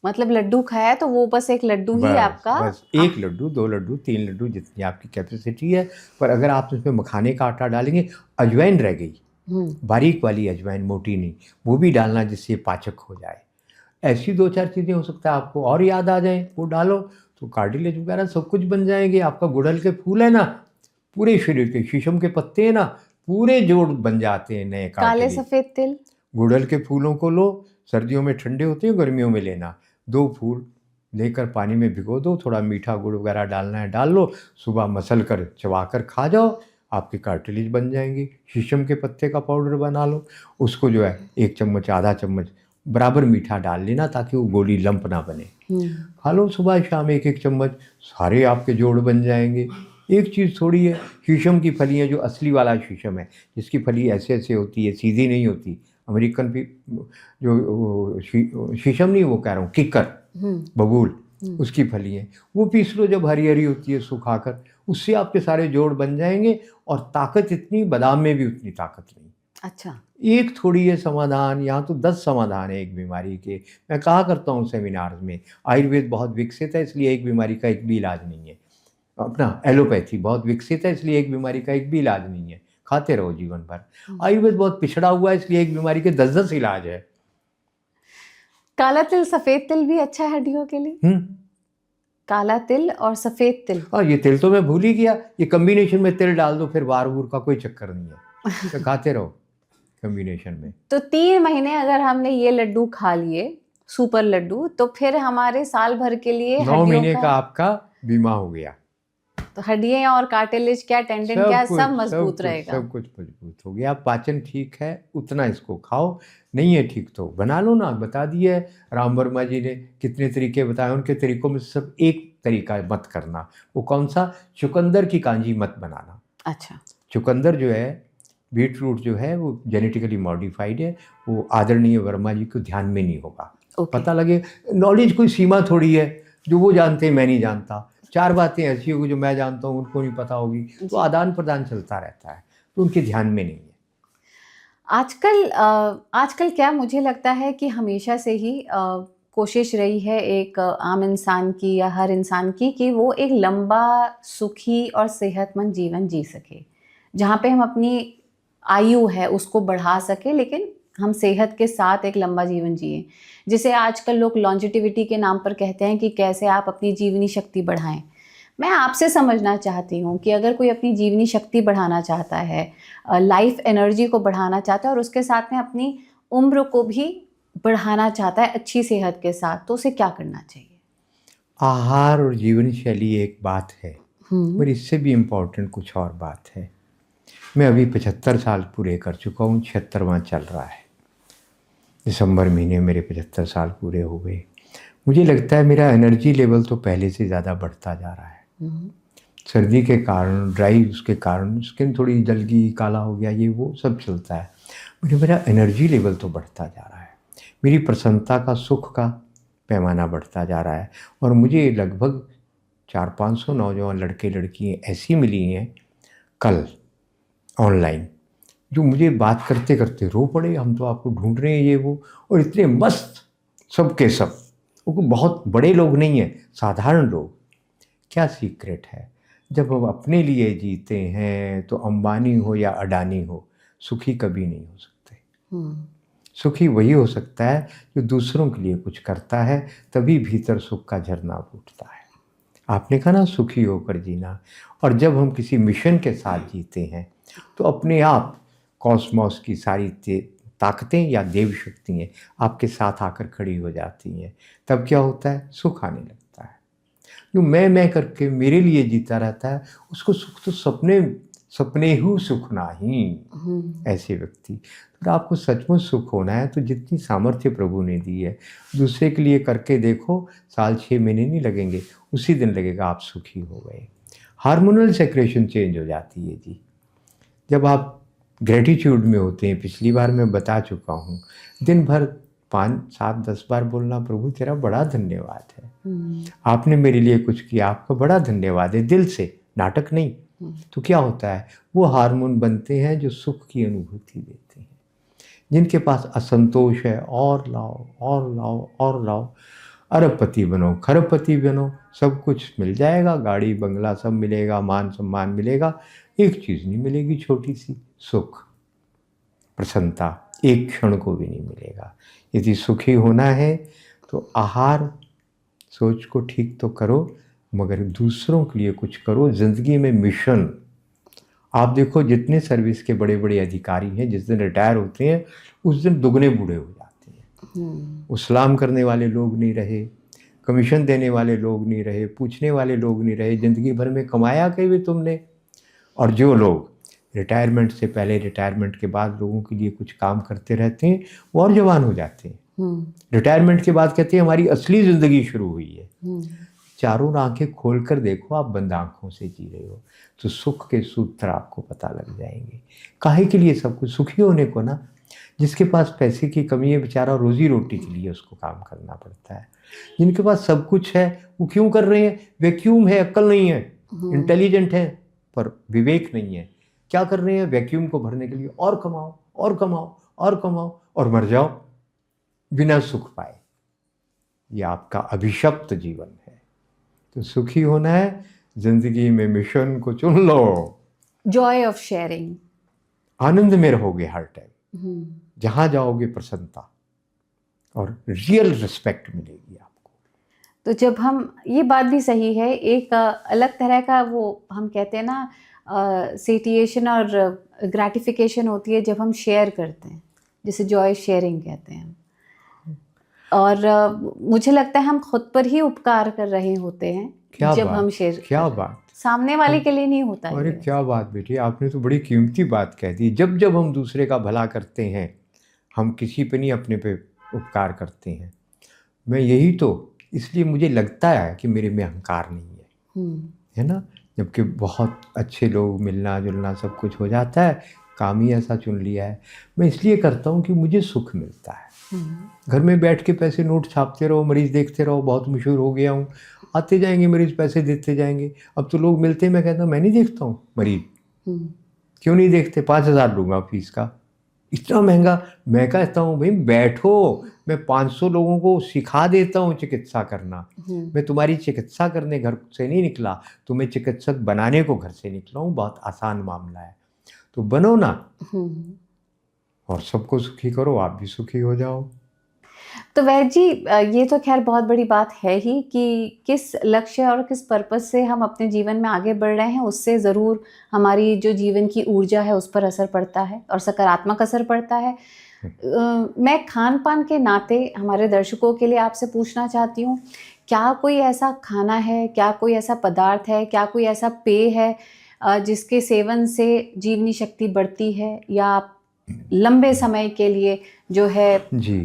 मतलब लड्डू खाया तो वो बस एक लड्डू ही आपका? बस 1 लड्डू, 2 लड्डू, 3 लड्डू, जितनी आपकी कैपेसिटी है। पर अगर आप उसमें मखाने का आटा डालेंगे, अजवाइन रह गई, बारीक वाली अजवाइन, मोटी नहीं, वो भी डालना जिससे पाचक हो जाए। ऐसी 2-4 चीज़ें हो सकता है आपको और याद आ जाए, वो डालो तो कार्टिलेज वगैरह सब कुछ बन जाएंगे। आपका गुड़हल के फूल है ना, पूरे शरीर के, शीशम के पत्ते हैं ना, पूरे जोड़ बन जाते हैं नए काले कार्टिलेज। सफेद तिल? गुड़हल के फूलों को लो, सर्दियों में ठंडे होते हैं, गर्मियों में लेना। 2 फूल लेकर पानी में भिगो दो, थोड़ा मीठा गुड़ वगैरह डालना है डाल लो, सुबह मसल कर चबा कर खा जाओ, आपके कार्टिलेज बन जाएंगे। शीशम के पत्ते का पाउडर बना लो, उसको जो है 1 चम्मच, आधा चम्मच बराबर मीठा डाल लेना ताकि वो गोली लंप ना बने। खा लो सुबह शाम 1-1 चम्मच, सारे आपके जोड़ बन जाएंगे। एक चीज़ थोड़ी है, शीशम की फलियाँ, जो असली वाला शीशम है, जिसकी फली ऐसे ऐसे होती है, सीधी नहीं होती, अमेरिकन भी जो शीशम नहीं, वो कह रहा हूँ किक्कर, बबूल, उसकी फली है, वो पीस लो जब हरी हरी होती है सुखाकर, उससे आपके सारे जोड़ बन जाएंगे। और ताकत इतनी, बादाम में भी उतनी ताकत नहीं। अच्छा। एक थोड़ी है समाधान, यहाँ तो 10 समाधान है एक बीमारी के। मैं कहा करता हूँ सेमिनार में, आयुर्वेद बहुत विकसित है इसलिए एक बीमारी का एक भी इलाज नहीं है। अपना एलोपैथी बहुत विकसित है इसलिए एक बीमारी का एक भी इलाज नहीं है, खाते रहो जीवन भर। आयुर्वेद बहुत पिछड़ा हुआ है इसलिए एक बीमारी के 10-10 इलाज है। काला तिल सफेद तिल भी अच्छा है हड्डियों के लिए? काला तिल और सफेद तिल? हाँ, ये तिल तो मैं भूल ही गया, ये कम्बिनेशन में तिल डाल दो, फिर वार वूर का कोई चक्कर नहीं है, तो खाते रहो कम्बिनेशन में। तो 3 महीने अगर हमने ये लड्डू खा लिए, सुपर लड्डू, तो फिर हमारे साल भर के लिए 9 महीने का आपका बीमा हो गया। तो हड्डियां और कार्टिलेज क्या, टेंडन क्या, सब मजबूत रहेगा। सब कुछ मजबूत हो गया। पाचन ठीक है उतना इसको खाओ, नहीं है ठीक तो बना लो ना। बता दिया राम वर्मा जी ने कितने तरीके बताए, उनके तरीकों में सब एक तरीका मत करना। वो कौन सा? चुकंदर की कांजी मत बनाना। अच्छा। चुकंदर जो है, बीट रूट जो है, वो जेनेटिकली मॉडिफाइड है, वो आदरणीय वर्मा जी को ध्यान में नहीं होगा। पता लगे, नॉलेज कोई सीमा थोड़ी है, जो वो जानते हैं मैं नहीं जानता। 4 बातें ऐसी होगी जो मैं जानता हूँ उनको नहीं पता होगी, तो आदान प्रदान चलता रहता है, तो उनके ध्यान में नहीं है। आजकल क्या मुझे लगता है कि हमेशा से ही कोशिश रही है एक आम इंसान की या हर इंसान की, कि वो एक लंबा, सुखी और सेहतमंद जीवन जी सके, जहाँ पे हम अपनी आयु है उसको बढ़ा सके, लेकिन हम सेहत के साथ एक लंबा जीवन जिए, जिसे आजकल लोग लॉन्जिटिविटी के नाम पर कहते हैं कि कैसे आप अपनी जीवनी शक्ति बढ़ाएं। मैं आपसे समझना चाहती हूँ कि अगर कोई अपनी जीवनी शक्ति बढ़ाना चाहता है, लाइफ एनर्जी को बढ़ाना चाहता है, और उसके साथ में अपनी उम्र को भी बढ़ाना चाहता है अच्छी सेहत के साथ, तो उसे क्या करना चाहिए? आहार और जीवन शैली एक बात है, पर इससे भी इम्पोर्टेंट कुछ और बात है। मैं अभी 75 साल पूरे कर चुका हूँ, 76वां चल रहा है। दिसंबर महीने मेरे 75 साल पूरे हो गए। मुझे लगता है मेरा एनर्जी लेवल तो पहले से ज़्यादा बढ़ता जा रहा है। सर्दी के कारण, ड्राई उसके कारण स्किन थोड़ी जल गई, काला हो गया, ये वो सब चलता है। मेरा एनर्जी लेवल तो बढ़ता जा रहा है। मेरी प्रसन्नता का, सुख का पैमाना बढ़ता जा रहा है। और मुझे लगभग 400-500 नौजवान लड़के लड़कियाँ ऐसी मिली हैं कल ऑनलाइन, जो मुझे बात करते करते रो पड़े, हम तो आपको ढूंढ रहे हैं, ये वो। और इतने मस्त सब के सब, वो बहुत बड़े लोग नहीं हैं, साधारण लोग। क्या सीक्रेट है? जब हम अपने लिए जीते हैं तो अंबानी हो या अडानी हो, सुखी कभी नहीं हो सकते। सुखी वही हो सकता है जो दूसरों के लिए कुछ करता है, तभी भीतर सुख का झरना फूटता है। आपने कहा ना, सुखी होकर जीना। और जब हम किसी मिशन के साथ जीते हैं तो अपने आप कॉस्मोस की सारी ताकतें या देव शक्तियाँ आपके साथ आकर खड़ी हो जाती हैं। तब क्या होता है? सुख आने लगता है। जो मैं करके मेरे लिए जीता रहता है, उसको सुख तो सपने ही सुख नहीं। ऐसे व्यक्ति, तो आपको सचमुच सुख होना है तो जितनी सामर्थ्य प्रभु ने दी है, दूसरे के लिए करके देखो। साल 6 महीने नहीं लगेंगे, उसी दिन लगेगा आप सुखी हो गए। हार्मोनल सेक्रेशन चेंज हो जाती है जी, जब आप ग्रेटिट्यूड में होते हैं। पिछली बार मैं बता चुका हूँ, दिन भर 5, 7, 10 बार बोलना, प्रभु तेरा बड़ा धन्यवाद है, आपने मेरे लिए कुछ किया, आपका बड़ा धन्यवाद है, दिल से, नाटक नहीं। तो क्या होता है? वो हार्मोन बनते हैं जो सुख की अनुभूति देते हैं। जिनके पास असंतोष है, और लाओ और लाओ और लाओ, अरबपति बनो, खरबपति बनो, सब कुछ मिल जाएगा, गाड़ी बंगला सब मिलेगा, मान सम्मान मिलेगा। एक चीज़ नहीं मिलेगी, छोटी सी, सुख, प्रसन्नता, एक क्षण को भी नहीं मिलेगा। यदि सुखी होना है तो आहार, सोच को ठीक तो करो, मगर दूसरों के लिए कुछ करो। ज़िंदगी में मिशन, आप देखो जितने सर्विस के बड़े बड़े अधिकारी हैं, जिस दिन रिटायर होते हैं उस दिन दुगने बूढ़े हो जाते हैं। वो सलाम करने वाले लोग नहीं रहे, कमीशन देने वाले लोग नहीं रहे, पूछने वाले लोग नहीं रहे। ज़िंदगी भर में कमाया कहीं भी तुमने? और जो लोग रिटायरमेंट से पहले, रिटायरमेंट के बाद लोगों के लिए कुछ काम करते रहते हैं, वो और जवान हो जाते हैं। रिटायरमेंट के बाद कहते हैं हमारी असली ज़िंदगी शुरू हुई है। चारों आंखें खोलकर देखो, आप बंद आंखों से जी रहे हो तो सुख के सूत्र आपको पता लग जाएंगे। काहे के लिए सब कुछ? सुखी होने को ना। जिसके पास पैसे की कमी है, बेचारा रोजी रोटी के लिए उसको काम करना पड़ता है। जिनके पास सब कुछ है, वो क्यों कर रहे हैं? वैक्यूम है, अक्ल नहीं है, इंटेलिजेंट है पर विवेक नहीं है। क्या कर रहे हैं? वैक्यूम को भरने के लिए और कमाओ और कमाओ और कमाओ और मर जाओ बिना सुख पाए। ये आपका अभिशप्त जीवन है। तो सुखी होना है, जिंदगी में मिशन को चुन लो। जॉय ऑफ शेयरिंग, आनंद में रहोगे हर टाइम, जहां जाओगे प्रसन्नता और रियल रिस्पेक्ट मिलेगी आपको। तो जब हम, ये बात भी सही है, एक अलग तरह का वो हम कहते हैं ना, सेटिएशन और ग्रेटिफिकेशन होती है जब हम शेयर करते हैं, जिसे जॉय शेयरिंग कहते हैं। और मुझे लगता है हम खुद पर ही उपकार कर रहे होते हैं जब हम शेयर। क्या बात, सामने वाले के लिए नहीं होता है। अरे क्या बात बेटी, आपने तो बड़ी कीमती बात कह दी। जब जब हम दूसरे का भला करते हैं, हम किसी पे नहीं, अपने पे उपकार करते हैं। मैं यही तो, इसलिए मुझे लगता है कि मेरे में अहंकार नहीं है ना। जबकि बहुत अच्छे लोग, मिलना जुलना सब कुछ हो जाता है, काम ही ऐसा चुन लिया है। मैं इसलिए करता हूँ कि मुझे सुख मिलता है। घर में बैठ के पैसे नोट छापते रहो, मरीज देखते रहो, बहुत मशहूर हो गया हूँ, आते जाएंगे मरीज, पैसे देते जाएंगे। अब तो लोग मिलते हैं, मैं कहता हूँ मैं नहीं देखता हूँ मरीज। क्यों नहीं देखते? 5,000 दूंगा फीस का, इतना महंगा। मैं कहता हूँ भाई बैठो, मैं 500 लोगों को सिखा देता हूँ चिकित्सा करना। मैं तुम्हारी चिकित्सा करने घर से नहीं निकला, तुम्हें चिकित्सक बनाने को घर से निकला हूँ। बहुत आसान मामला है, तो बनो ना और सबको सुखी करो, आप भी सुखी हो जाओ। तो वैद्य जी, ये तो खैर बहुत बड़ी बात है ही कि किस लक्ष्य और किस पर्पस से हम अपने जीवन में आगे बढ़ रहे हैं, उससे ज़रूर हमारी जो जीवन की ऊर्जा है उस पर असर पड़ता है और सकारात्मक असर पड़ता है। मैं खान पान के नाते हमारे दर्शकों के लिए आपसे पूछना चाहती हूँ क्या कोई ऐसा खाना है, क्या कोई ऐसा पदार्थ है, क्या कोई ऐसा पेय है जिसके सेवन से जीवनी शक्ति बढ़ती है या आप लंबे समय के लिए जो है जी,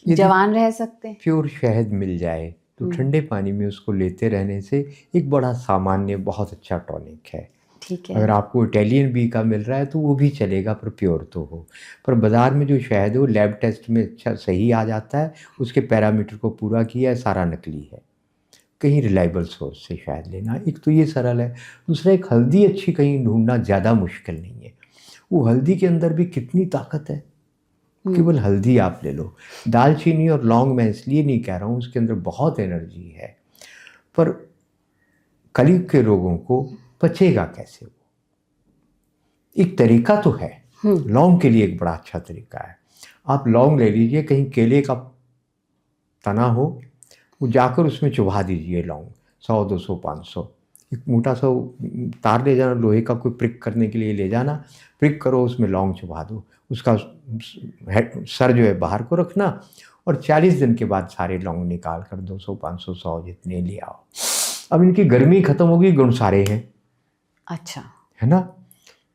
जवान रह सकते हैं? प्योर शहद मिल जाए तो ठंडे पानी में उसको लेते रहने से एक बड़ा सामान्य बहुत अच्छा टॉनिक है। ठीक है। अगर आपको इटालियन बी का मिल रहा है तो वो भी चलेगा, पर प्योर तो हो। पर बाज़ार में जो शहद है वो लैब टेस्ट में अच्छा सही आ जाता है, उसके पैरामीटर को पूरा किया है, सारा नकली है। कहीं रिलायबल सोर्स से शहद लेना, एक तो ये सरल है। दूसरा, एक हल्दी अच्छी कहीं ढूंढना ज़्यादा मुश्किल नहीं है। वो हल्दी के अंदर भी कितनी ताकत है, केवल हल्दी आप ले लो। दालचीनी और लौंग मैं इसलिए नहीं कह रहा हूँ, उसके अंदर बहुत एनर्जी है, पर कलियुग के रोगों को पचेगा कैसे वो? एक तरीका तो है, लौंग के लिए एक बड़ा अच्छा तरीका है। आप लौंग ले लीजिए, कहीं केले का तना हो, वो जाकर उसमें चुभा दीजिए लौंग, 100 200 500, एक मोटा सा तार ले जाना, लोहे का कोई प्रिक करने के लिए ले जाना, प्रिक करो, उसमें लौंग चुभा दो, उसका सर जो है बाहर को रखना, और 40 दिन के बाद सारे लौंग निकाल कर 200 500 100 जितने ले आओ। अब इनकी गर्मी खत्म होगी, गुण सारे हैं। अच्छा, है ना?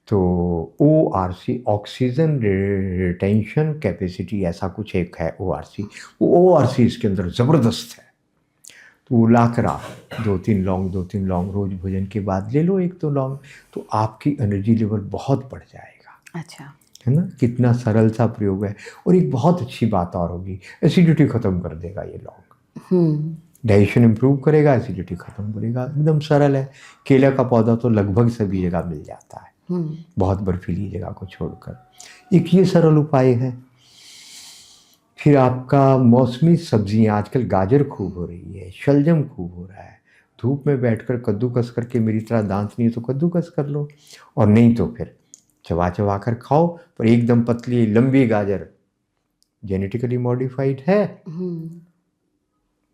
तो ORC, ऑक्सीजन रिटेंशन कैपेसिटी, ऐसा कुछ एक है ORC, वो ORC इसके अंदर ज़बरदस्त है। तो वो लाकर आप 2-3 लौंग रोज़ भोजन के बाद ले लो, 1-2 लौंग, तो आपकी एनर्जी लेवल बहुत बढ़ जाएगा। अच्छा, है ना? कितना सरल सा प्रयोग है। और एक बहुत अच्छी बात और होगी, एसिडिटी ख़त्म कर देगा ये लौंग। डाइजेशन इम्प्रूव करेगा, एसिडिटी ख़त्म करेगा, एकदम सरल है। केला का पौधा तो लगभग सभी जगह मिल जाता है, बहुत बर्फीली जगह को छोड़कर। एक ये सरल उपाय है। फिर आपका मौसमी सब्जियां, आजकल गाजर खूब हो रही है, शलजम खूब हो रहा है। धूप में बैठकर कद्दूकस करके, मेरी तरह दांत नहीं है तो कद्दूकस कर लो, और नहीं तो फिर चबा चबा कर खाओ। पर एकदम पतली लंबी गाजर जेनेटिकली मॉडिफाइड है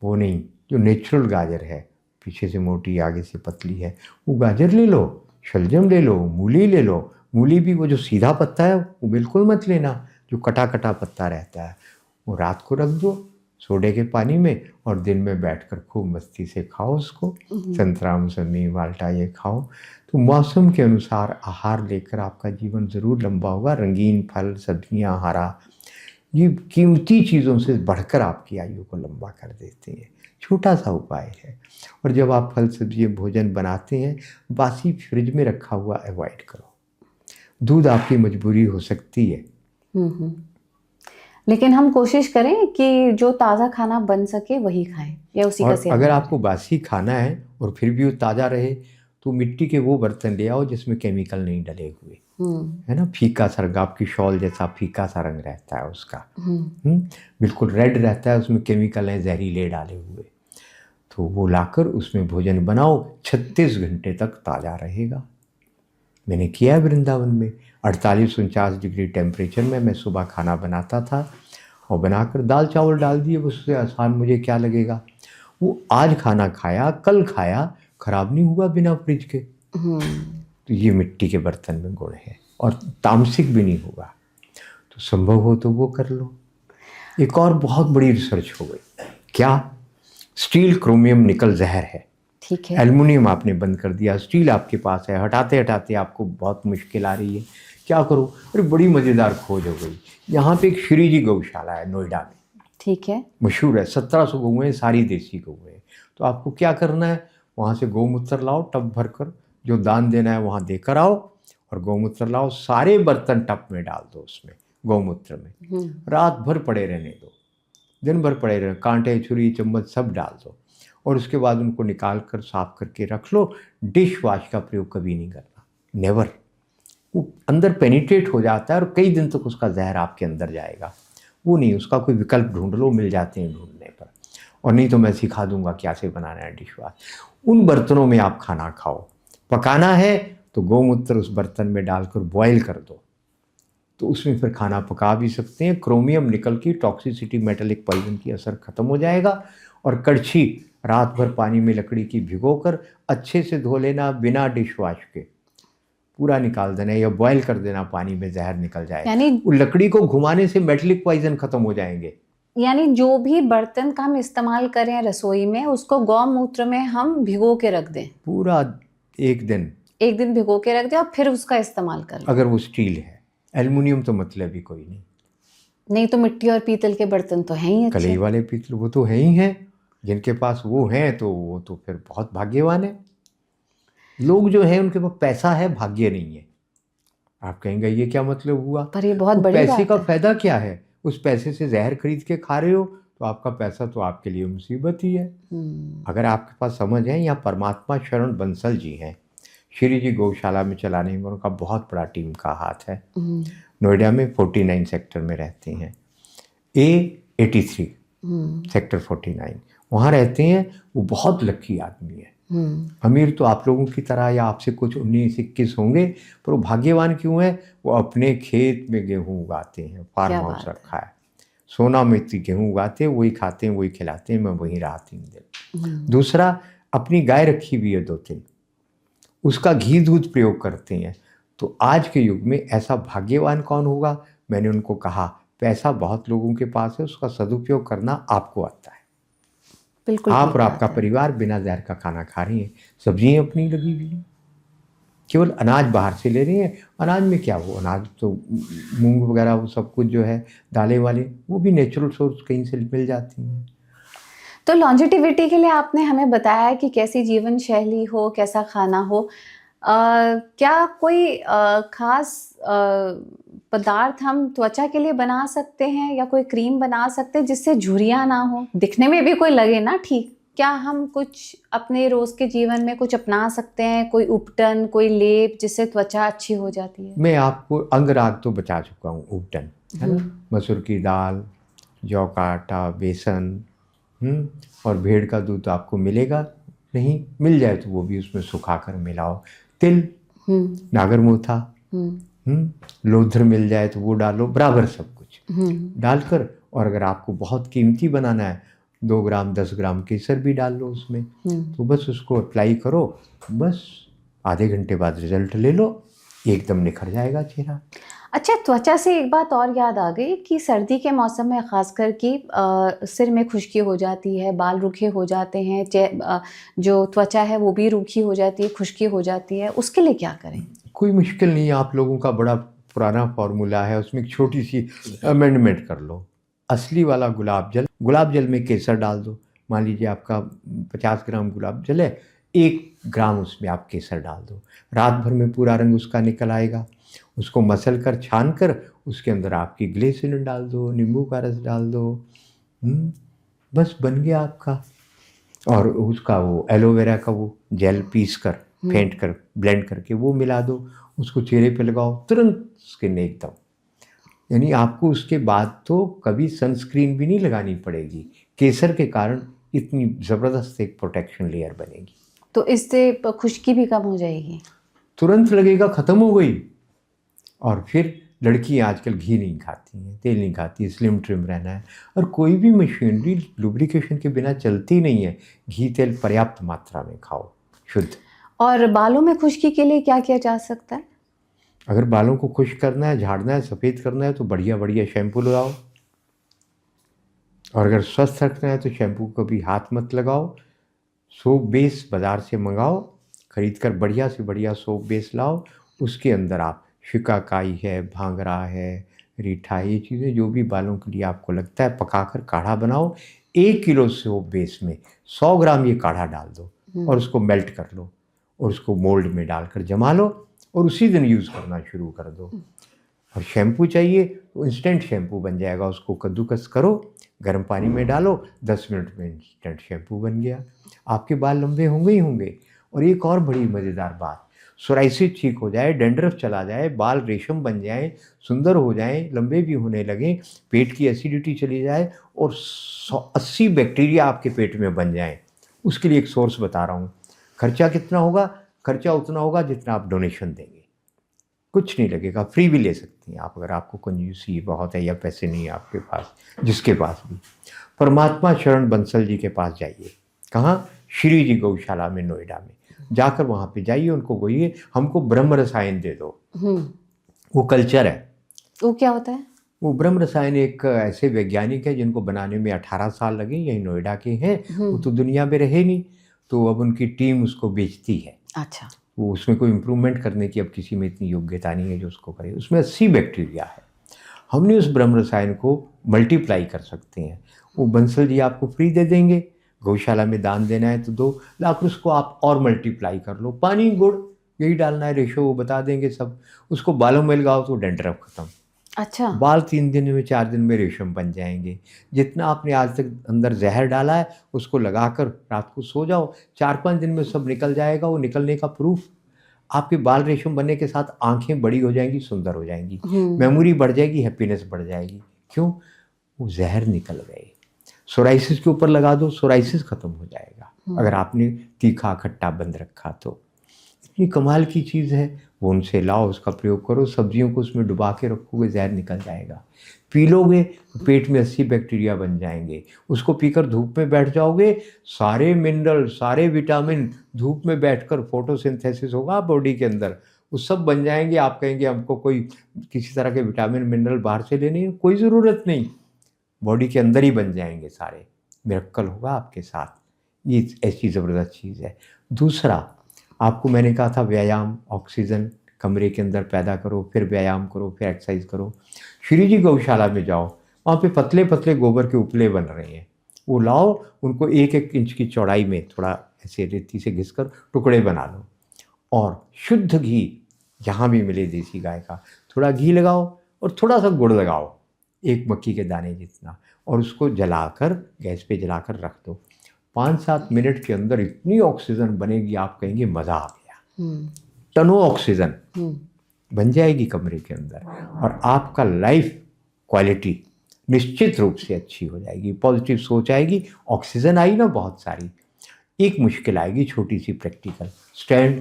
वो नहीं, जो नेचुरल गाजर है, पीछे से मोटी आगे से पतली है, वो गाजर ले लो, शलजम ले लो, मूली ले लो। मूली भी वो जो सीधा पत्ता है वो बिल्कुल मत लेना, जो कटा कटा पत्ता रहता है, वो रात को रख दो सोडे के पानी में, और दिन में बैठकर खूब मस्ती से खाओ उसको। संतरा, मौसमी, माल्टा ये खाओ। तो मौसम के अनुसार आहार लेकर आपका जीवन ज़रूर लंबा होगा। रंगीन फल, सब्जियां, हरा, ये कीमती चीज़ों से बढ़कर आपकी आयु को लंबा कर देते हैं। छोटा सा उपाय है। और जब आप फल सब्जी भोजन बनाते हैं, बासी फ्रिज में रखा हुआ अवॉइड करो। दूध आपकी मजबूरी हो सकती है, लेकिन हम कोशिश करें कि जो ताज़ा खाना बन सके वही खाएं या उसी का सेवन। अगर आपको बासी खाना है और फिर भी वो ताज़ा रहे, तो मिट्टी के वो बर्तन ले आओ जिसमें केमिकल नहीं डले हुए, है ना? फीका सा रंग, आपकी शॉल जैसा फीका सा रंग रहता है उसका, बिल्कुल रेड रहता है, उसमें केमिकल हैं जहरीले डाले हुए। तो वो लाकर उसमें भोजन बनाओ, 36 घंटे तक ताज़ा रहेगा। मैंने किया है वृंदावन में, 48-49 डिग्री टेम्परेचर में मैं सुबह खाना बनाता था, और बनाकर दाल चावल डाल दिए, उससे आसान मुझे क्या लगेगा। वो आज खाना खाया, कल खाया, खराब नहीं हुआ बिना फ्रिज के। तो ये मिट्टी के बर्तन में गुण है, और तामसिक भी नहीं होगा। तो संभव हो तो वो कर लो। एक और बहुत बड़ी रिसर्च हो गई, क्या? स्टील, क्रोमियम, निकल जहर है। ठीक है। एल्युमिनियम आपने बंद कर दिया, स्टील आपके पास है, हटाते हटाते आपको बहुत मुश्किल आ रही है, क्या करो? अरे बड़ी मज़ेदार खोज हो गई। यहाँ पे एक श्री जी गौशाला है नोएडा में, ठीक है, मशहूर है, 1700 गौएं, सारी देसी गौएं। तो आपको क्या करना है, वहाँ से गौमूत्र लाओ टब भर कर, जो दान देना है वहाँ देकर आओ, और गौमूत्र लाओ, सारे बर्तन टब में डाल दो, उसमें गौमूत्र में रात भर पड़े रहने दो, दिन भर पड़े रहे, कांटे, छुरी, चम्मच सब डाल दो, और उसके बाद उनको निकाल कर साफ करके रख लो। डिश वॉश का प्रयोग कभी नहीं करना, नेवर। वो अंदर पेनिट्रेट हो जाता है और कई दिन तक उसका जहर आपके अंदर जाएगा। वो नहीं, उसका कोई विकल्प ढूंढ लो, मिल जाते हैं ढूंढने पर, और नहीं तो मैं सिखा दूंगा क्या से बनाना है डिश वॉश। उन बर्तनों में आप खाना खाओ। पकाना है तो गौमूत्र उस बर्तन में डालकर बॉयल कर दो, तो उसमें फिर खाना पका भी सकते हैं। क्रोमियम, निकल की टॉक्सिसिटी, मेटालिक पॉइजन की असर खत्म हो जाएगा। और कड़छी रात भर पानी में लकड़ी की भिगोकर अच्छे से धो लेना, बिना डिश वॉश के पूरा निकाल देना, या बॉयल कर देना पानी में, जहर निकल जाएगा। यानी वो लकड़ी को घुमाने से मेटालिक पॉइजन खत्म हो जाएंगे। यानी जो भी बर्तन का हम इस्तेमाल करें रसोई में, उसको गौमूत्र में हम भिगो के रख दें, पूरा एक दिन भिगो के रख दें और फिर उसका इस्तेमाल कर लें। अगर वो स्टील है, एल्युमिनियम तो मतलब ही कोई नहीं। नहीं तो मिट्टी और पीतल के बर्तन तो हैं ही अच्छे। कलई वाले पीतल वो तो है ही हैं, जिनके पास वो हैं तो वो तो फिर बहुत भाग्यवान है। लोग जो हैं उनके पास पैसा है, भाग्य नहीं है। आप कहेंगे ये क्या मतलब हुआ? पर ये बहुत तो बड़ी पैसे बात का है। फायदा क्या है? उस पैसे से जहर खरीद के खा रहे हो तो आपका पैसा तो आपके लिए मुसीबत ही है। अगर आपके पास समझ है, या परमात्मा शरण बंसल जी हैं, श्री जी गौशाला में चलाने में उनका बहुत बड़ा टीम का हाथ है। नोएडा में 49 सेक्टर में रहते हैं, A83 सेक्टर 49 वहाँ रहते हैं। वो बहुत लकी आदमी है। अमीर तो आप लोगों की तरह या आपसे कुछ 19-21 होंगे, पर वो भाग्यवान क्यों है? वो अपने खेत में गेहूँ उगाते हैं, फार्म क्या हाउस बात रखा है, सोना मिट्टी गेहूँ उगाते हैं, वही खाते हैं, वही खिलाते हैं। मैं वहीं रहा 3 दिन। दूसरा, अपनी गाय रखी हुई है 2-3, उसका घी दूध प्रयोग करते हैं। तो आज के युग में ऐसा भाग्यवान कौन होगा? मैंने उनको कहा पैसा बहुत लोगों के पास है, उसका सदुपयोग करना आपको आता है। बिल्कुल आप ठीक और बात आपका है। परिवार बिना जहर का खाना खा रही हैं, सब्जियां अपनी लगी हुई हैं, केवल अनाज बाहर से ले रही हैं। अनाज में क्या, वो अनाज तो मूंग वगैरह वो सब कुछ जो है दालें वाले, वो भी नेचुरल सोर्स कहीं से मिल जाती हैं। तो लॉन्जेटिविटी के लिए आपने हमें बताया कि कैसी जीवन शैली हो, कैसा खाना हो। क्या कोई खास पदार्थ हम त्वचा के लिए बना सकते हैं, या कोई क्रीम बना सकते हैं जिससे झुर्रियाँ ना हो, दिखने में भी कोई लगे ना ठीक? क्या हम कुछ अपने रोज के जीवन में कुछ अपना सकते हैं, कोई उपटन, कोई लेप जिससे त्वचा अच्छी हो जाती है? मैं आपको अंगराग तो बचा चुका हूँ, उपटन है ना, मसूर की दाल, जौ का आटा, बेसन, और भेड़ का दूध आपको मिलेगा नहीं, मिल जाए तो वो भी उसमें सुखा कर मिलाओ। तिल, नागरमोथा, लोधर मिल जाए तो वो डालो, बराबर सब कुछ डालकर। और अगर आपको बहुत कीमती बनाना है, 2 ग्राम 10 ग्राम केसर भी डाल लो उसमें। तो बस उसको अप्लाई करो, बस आधे घंटे बाद रिजल्ट ले लो, एकदम निखर जाएगा चेहरा। अच्छा, त्वचा से एक बात और याद आ गई कि सर्दी के मौसम में खासकर कि सिर में खुश्की हो जाती है, बाल रूखे हो जाते हैं, जो त्वचा है वो भी रूखी हो जाती है, खुश्की हो जाती है, उसके लिए क्या करें? कोई मुश्किल नहीं है, आप लोगों का बड़ा पुराना फॉर्मूला है, उसमें एक छोटी सी अमेंडमेंट कर लो। असली वाला गुलाब जल में केसर डाल दो। मान लीजिए आपका 50 ग्राम गुलाब जल है, 1 ग्राम उसमें आप केसर डाल दो, रात भर में पूरा रंग उसका निकल आएगा। उसको मसल कर छान कर उसके अंदर आपकी ग्लिसरीन डाल दो, नींबू का रस डाल दो, बस बन गया आपका। और उसका वो एलोवेरा का वो जेल पीस कर फेंट कर ब्लेंड करके वो मिला दो, उसको चेहरे पे लगाओ, तुरंत स्किन एकदम। यानी आपको उसके बाद तो कभी सनस्क्रीन भी नहीं लगानी पड़ेगी। केसर के कारण इतनी ज़बरदस्त एक प्रोटेक्शन लेयर बनेगी। तो इससे खुश्की भी कम हो जाएगी? तुरंत लगेगा ख़त्म हो गई। और फिर लड़कियाँ आजकल घी नहीं खाती हैं, तेल नहीं खाती, स्लिम ट्रिम रहना है। और कोई भी मशीनरी लुब्रिकेशन के बिना चलती नहीं है। घी तेल पर्याप्त मात्रा में खाओ, शुद्ध। और बालों में खुश्की के लिए क्या किया जा सकता है? अगर बालों को खुश्क करना है, झाड़ना है, सफ़ेद करना है तो बढ़िया बढ़िया शैम्पू लगाओ। और अगर स्वस्थ रखना है तो शैम्पू को भी हाथ मत लगाओ। सोप बेस बाज़ार से मंगाओ, खरीद कर बढ़िया से बढ़िया सोप बेस लाओ। उसके अंदर आप शिकाकाई है, भांगरा है, रीठा, ये चीज़ें जो भी बालों के लिए आपको लगता है, पकाकर काढ़ा बनाओ। 1 किलो सोप बेस में 100 ग्राम ये काढ़ा डाल दो और उसको मेल्ट कर लो और उसको मोल्ड में डालकर जमा लो और उसी दिन यूज़ करना शुरू कर दो। और शैम्पू चाहिए तो इंस्टेंट शैम्पू बन जाएगा। उसको कद्दूकस करो, गर्म पानी में डालो, 10 मिनट में इंस्टेंट शैम्पू बन गया। आपके बाल लंबे होंगे ही होंगे। और एक और बड़ी मज़ेदार बात, सोराइसिस ठीक हो जाए, डैंड्रफ चला जाए, बाल रेशम बन जाएं, सुंदर हो जाएं, लंबे भी होने लगें, पेट की एसिडिटी चली जाए और 180 बैक्टीरिया आपके पेट में बन जाएं, उसके लिए एक सोर्स बता रहा हूँ। खर्चा कितना होगा? खर्चा उतना होगा जितना आप डोनेशन देंगे, कुछ नहीं लगेगा, फ्री भी ले सकती हैं आप अगर आपको कंजूसी बहुत है या पैसे नहीं है आपके पास। जिसके पास भी, परमात्मा शरण बंसल जी के पास जाइए। कहाँ? श्री जी गौशाला में, नोएडा में जाकर वहाँ पे जाइए, उनको बोलिए हमको ब्रह्म रसायन दे दो। वो कल्चर है। वो क्या होता है? वो ब्रह्म रसायन एक ऐसे वैज्ञानिक है जिनको बनाने में 18 साल लगे, यही नोएडा के हैं। वो तो दुनिया में रहे नहीं, तो अब उनकी टीम उसको बेचती है। अच्छा। वो उसमें कोई इम्प्रूवमेंट करने की अब किसी में इतनी योग्यता नहीं है जो उसको करे। उसमें 80 बैक्टीरिया है। हमने उस ब्रह्म रसायन को मल्टीप्लाई कर सकते हैं। वो बंसल जी आपको फ्री दे देंगे, गौशाला में दान देना है तो 2 लाख, उसको आप और मल्टीप्लाई कर लो। पानी गुड़ यही डालना है, रेशो वो बता देंगे सब। उसको बालों में लगाओ तो डैंड्रफ खत्म। अच्छा। बाल 3 दिन में 4 दिन में रेशम बन जाएंगे। जितना आपने आज तक अंदर जहर डाला है उसको लगाकर रात को सो जाओ, 4-5 दिन में सब निकल जाएगा। वो निकलने का प्रूफ, आपके बाल रेशम बनने के साथ आंखें बड़ी हो जाएंगी, सुंदर हो जाएंगी, मेमोरी बढ़ जाएगी, हैप्पीनेस बढ़ जाएगी। क्यों? वो जहर निकल गए। सोराइसिस के ऊपर लगा दो, सोराइसिस खत्म हो जाएगा अगर आपने तीखा खट्टा बंद रखा तो। इतनी कमाल की चीज़ है, वो उनसे लाओ, उसका प्रयोग करो। सब्जियों को उसमें डुबा के रखोगे, जहर निकल जाएगा। पी लोगे तो पेट में 80 बैक्टीरिया बन जाएंगे। उसको पीकर धूप में बैठ जाओगे, सारे मिनरल, सारे विटामिन धूप में बैठकर फोटोसिंथेसिस होगा बॉडी के अंदर, वो सब बन जाएंगे। आप कहेंगे हमको कोई किसी तरह के विटामिन मिनरल बाहर से लेने की कोई ज़रूरत नहीं, बॉडी के अंदर ही बन जाएंगे सारे। मिरेकल होगा आपके साथ। ये ऐसी ज़बरदस्त चीज़ है। दूसरा, आपको मैंने कहा था व्यायाम, ऑक्सीजन कमरे के अंदर पैदा करो, फिर व्यायाम करो, फिर एक्सरसाइज करो। श्री जी गौशाला में जाओ, वहाँ पे पतले पतले गोबर के उपले बन रहे हैं, वो लाओ, उनको 1-1 इंच की चौड़ाई में थोड़ा ऐसे रेती से घिसकर टुकड़े बना लो, और शुद्ध घी जहाँ भी मिले देसी गाय का, थोड़ा घी लगाओ और थोड़ा सा गुड़ लगाओ, 1 मक्खी के दाने जितना, और उसको जलाकर गैस पे जलाकर रख दो। 5-7 मिनट के अंदर इतनी ऑक्सीजन बनेगी, आप कहेंगे मज़ा आ गया। टनों ऑक्सीजन बन जाएगी कमरे के अंदर, और आपका लाइफ क्वालिटी निश्चित रूप से अच्छी हो जाएगी। पॉजिटिव सोच आएगी, ऑक्सीजन आई ना बहुत सारी। एक मुश्किल आएगी छोटी सी प्रैक्टिकल, स्टैंड।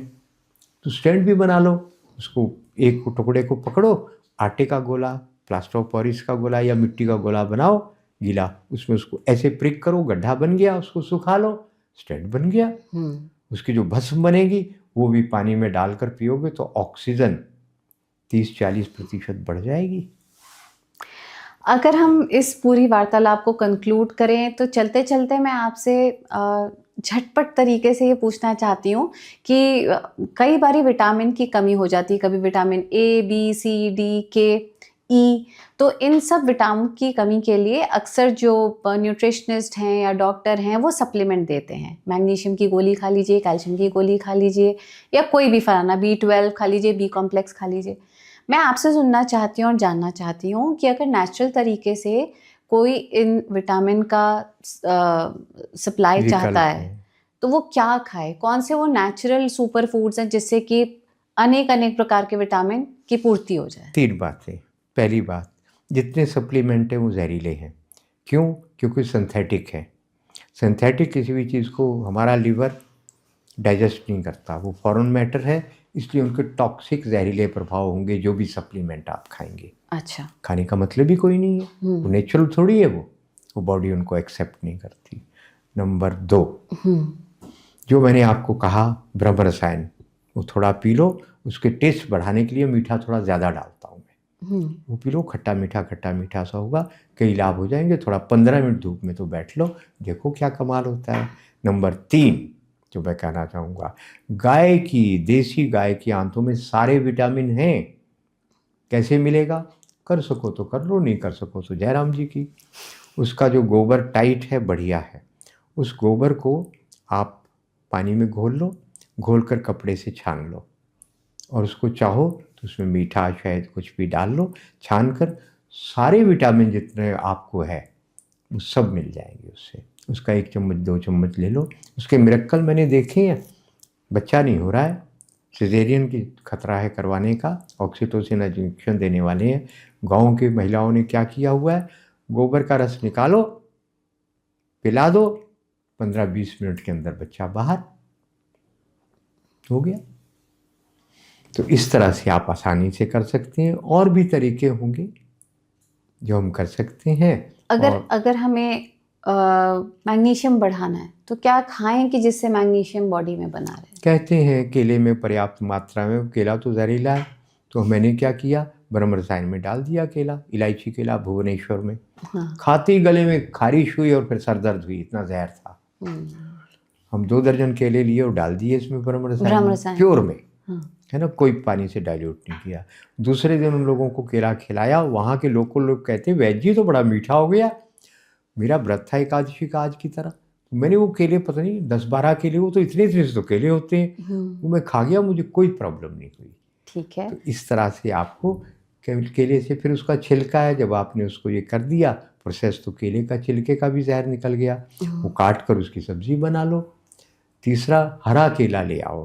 तो स्टैंड भी बना लो, उसको एक टुकड़े को पकड़ो, आटे का गोला, प्लास्टर ऑफ पेरिस का गोला या मिट्टी का गोला बनाओ गीला, उसमें उसको ऐसे प्रिक करो, गड्ढा बन गया, उसको सुखा लो, स्टैंड बन गया। उसकी जो भस्म बनेगी वो भी पानी में डालकर पियोगे तो ऑक्सीजन 30-40% बढ़ जाएगी। अगर हम इस पूरी वार्तालाप को कंक्लूड करें तो चलते चलते मैं आपसे झटपट तरीके से ये पूछना चाहती हूँ कि कई बारी विटामिन की कमी हो जाती है, कभी vitamin A, B, C, D, K, E, तो इन सब विटामिन की कमी के लिए अक्सर जो न्यूट्रिशनिस्ट हैं या डॉक्टर हैं वो सप्लीमेंट देते हैं। मैग्नीशियम की गोली खा लीजिए, कैल्शियम की गोली खा लीजिए, या कोई भी फलाना B12 खा लीजिए, बी कॉम्प्लेक्स खा लीजिए। मैं आपसे सुनना चाहती हूँ और जानना चाहती हूँ कि अगर नेचुरल तरीके से कोई इन विटामिन का सप्लाई चाहता है तो वो क्या खाए? कौन से वो नेचुरल सुपर फूड्स हैं जिससे कि अनेक अनेक प्रकार के विटामिन की पूर्ति हो जाए? 3 बातें। पहली बात, जितने सप्लीमेंट हैं वो जहरीले हैं। क्यों? क्योंकि सिंथेटिक है। सिंथेटिक किसी भी चीज़ को हमारा लीवर डाइजेस्ट नहीं करता, वो फॉरेन मैटर है, इसलिए उनके टॉक्सिक जहरीले प्रभाव होंगे जो भी सप्लीमेंट आप खाएंगे। अच्छा। खाने का मतलब ही कोई नहीं है, वो नेचुरल थोड़ी है, वो बॉडी उनको एक्सेप्ट नहीं करती। नंबर 2, जो मैंने आपको कहा ब्रह्म रसायन, वो थोड़ा पी लो, उसके टेस्ट बढ़ाने के लिए मीठा थोड़ा ज़्यादा डालता हूँ मैं, वो पी लो, खट्टा मीठा सा होगा, कई लाभ हो जाएंगे। थोड़ा 15 मिनट धूप में तो बैठ लो, देखो क्या कमाल होता है। नंबर 3 जो मैं कहना चाहूँगा, गाय की, देसी गाय की आंतों में सारे विटामिन हैं। कैसे मिलेगा? कर सको तो कर लो, नहीं कर सको तो जयराम जी की। उसका जो गोबर टाइट है, बढ़िया है, उस गोबर को आप पानी में घोल लो, घोल कर कपड़े से छान लो, और उसको चाहो तो उसमें मीठा शहद कुछ भी डाल लो, छान कर सारे विटामिन जितने आपको है वो सब मिल जाएंगे उससे। उसका 1 चम्मच 2 चम्मच ले लो। उसके मिरेकल मैंने देखे हैं। बच्चा नहीं हो रहा है, सिजेरियन की खतरा है करवाने का, ऑक्सीटोसिन इंजेक्शन देने वाले हैं। गाँव की महिलाओं ने क्या किया हुआ है, गोबर का रस निकालो, पिला दो, 15-20 मिनट के अंदर बच्चा बाहर हो गया। तो इस तरह से आप आसानी से कर सकते हैं। और भी तरीके होंगे जो हम कर सकते हैं। अगर हमें मैग्नीशियम बढ़ाना है तो क्या खाएं कि जिससे मैग्नीशियम बॉडी में बना रहे? कहते हैं केले में पर्याप्त मात्रा में, केला तो जहरीला है, तो मैंने क्या किया, ब्रह्म रसायन में डाल दिया केला, इलायची केला भुवनेश्वर में। हाँ। खाते ही गले में खारिश हुई और फिर सर दर्द हुई, इतना जहर था। हम 2 दर्जन केले लिए और डाल दिए इसमें ब्रह्म रसायन प्योर में, है ना, कोई पानी से डाइल्यूट नहीं किया। दूसरे दिन उन लोगों को केला खिलाया, वहाँ के लोकल लोग कहते वैद्य जी तो बड़ा मीठा हो गया। मेरा व्रत था एकादशी का आज की तरह, मैंने वो केले पता नहीं 10-12 केले, वो तो इतने से तो केले होते हैं, वो मैं खा गया, मुझे कोई प्रॉब्लम नहीं हुई। ठीक है। तो इस तरह से आपको केले से, फिर उसका छिलका है, जब आपने उसको ये कर दिया प्रोसेस, तो केले का छिलके का भी जहर निकल गया, वो काट कर उसकी सब्जी बना लो। तीसरा, हरा केला ले आओ,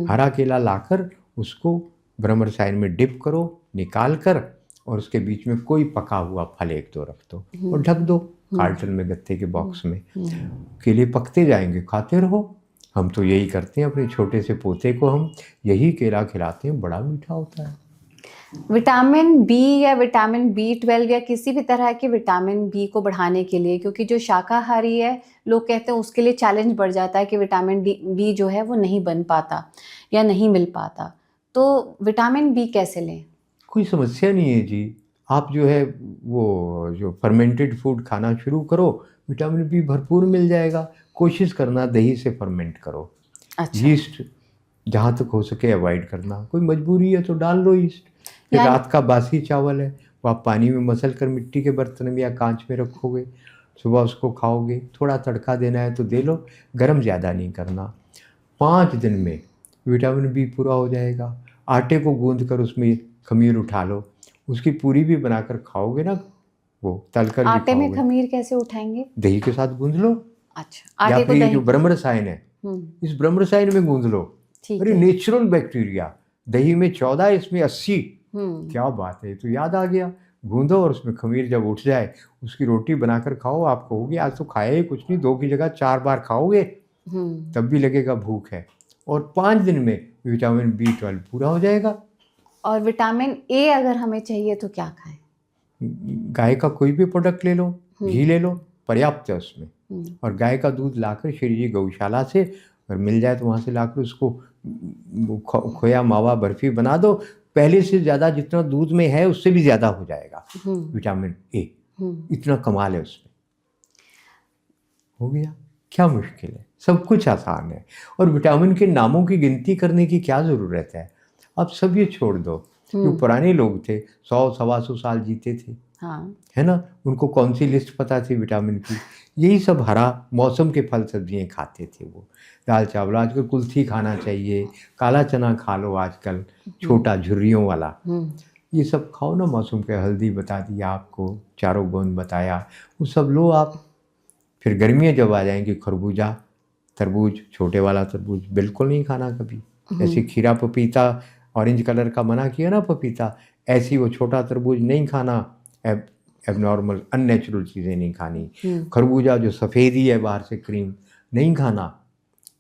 हरा केला लाकर उसको ब्रह्म रसायन में डिप करो, निकाल कर, और उसके बीच में कोई पका हुआ फल 1-2 रख दो और ढक दो कार्टन में, गत्ते के बॉक्स में। केले पकते जाएंगे, खाते रहो। हम तो यही करते हैं, अपने छोटे से पोते को हम यही केला खिलाते हैं, बड़ा मीठा होता है। विटामिन बी या विटामिन B12 या किसी भी तरह के विटामिन बी को बढ़ाने के लिए, क्योंकि जो शाकाहारी है लोग कहते हैं उसके लिए चैलेंज बढ़ जाता है कि विटामिन बी जो है वो नहीं बन पाता या नहीं मिल पाता, तो विटामिन बी कैसे लें? कोई समस्या नहीं है जी, आप जो है वो जो फर्मेंटेड फूड खाना शुरू करो, विटामिन बी भरपूर मिल जाएगा। कोशिश करना दही से फर्मेंट करो। अच्छा। यीस्ट जहाँ तक हो सके अवॉइड करना, कोई मजबूरी है तो डाल लो यीस्ट। फिर रात का बासी चावल है, वो आप पानी में मसल कर मिट्टी के बर्तन में या कांच में रखोगे, सुबह उसको खाओगे। थोड़ा तड़का देना है तो दे लो, गरम ज़्यादा नहीं करना। 5 दिन में विटामिन बी पूरा हो जाएगा। आटे को गूंद कर उसमें खमीर उठा लो, उसकी पूरी भी बनाकर खाओगे ना, वो तलकर भी आटे में खाओगे। खमीर कैसे उठाएंगे? दही के साथ गूंद लो। अच्छा, या आटे को फिर ये दही। जो ब्रह्म रसायन है, इस ब्रह्म रसायन में गूंद लो। ठीक अरे है। नेचुरल बैक्टीरिया, दही में 14, इसमें 80। क्या बात है, तो याद आ गया। गूंदो और उसमें खमीर जब उठ जाए, उसकी रोटी बनाकर खाओ। आप कहोगे आज तो खाया ही कुछ नहीं, 2 की जगह 4 बार खाओगे तब भी लगेगा भूख है। और 5 दिन में विटामिन B12 पूरा हो जाएगा। और विटामिन ए अगर हमें चाहिए तो क्या खाएं? गाय का कोई भी प्रोडक्ट ले लो, घी ले लो, पर्याप्त है उसमें। और गाय का दूध लाकर श्री जी गौशाला से, अगर मिल जाए तो वहाँ से लाकर उसको खोया मावा बर्फी बना दो। पहले से ज़्यादा जितना दूध में है उससे भी ज़्यादा हो जाएगा विटामिन ए। इतना कमाल है उसमें। हो गया, क्या मुश्किल है, सब कुछ आसान है। और विटामिन के नामों की गिनती करने की क्या ज़रूरत है, अब सब ये छोड़ दो। जो पुराने लोग थे 100-125 साल जीते थे, हाँ। है ना, उनको कौन सी लिस्ट पता थी विटामिन की? यही सब हरा मौसम के फल सब्जियाँ खाते थे वो। दाल चावल, आजकल कुल्थी खाना चाहिए, काला चना खा लो आजकल, छोटा झुर्रियों वाला, ये सब खाओ ना। मौसम के हल्दी बता दिया आपको, चारों गोंद बताया, वो सब लो आप। फिर गर्मियाँ जब आ जाएंगी, खरबूजा, तरबूज, छोटे वाला तरबूज बिल्कुल नहीं खाना कभी। ऐसे खीरा पपीता ऑरेंज कलर का मना किया ना पपीता, ऐसी वो छोटा तरबूज नहीं खाना। एबनॉर्मल अननेचुरल चीज़ें नहीं खानी। खरबूजा जो सफ़ेदी है बाहर से क्रीम नहीं खाना,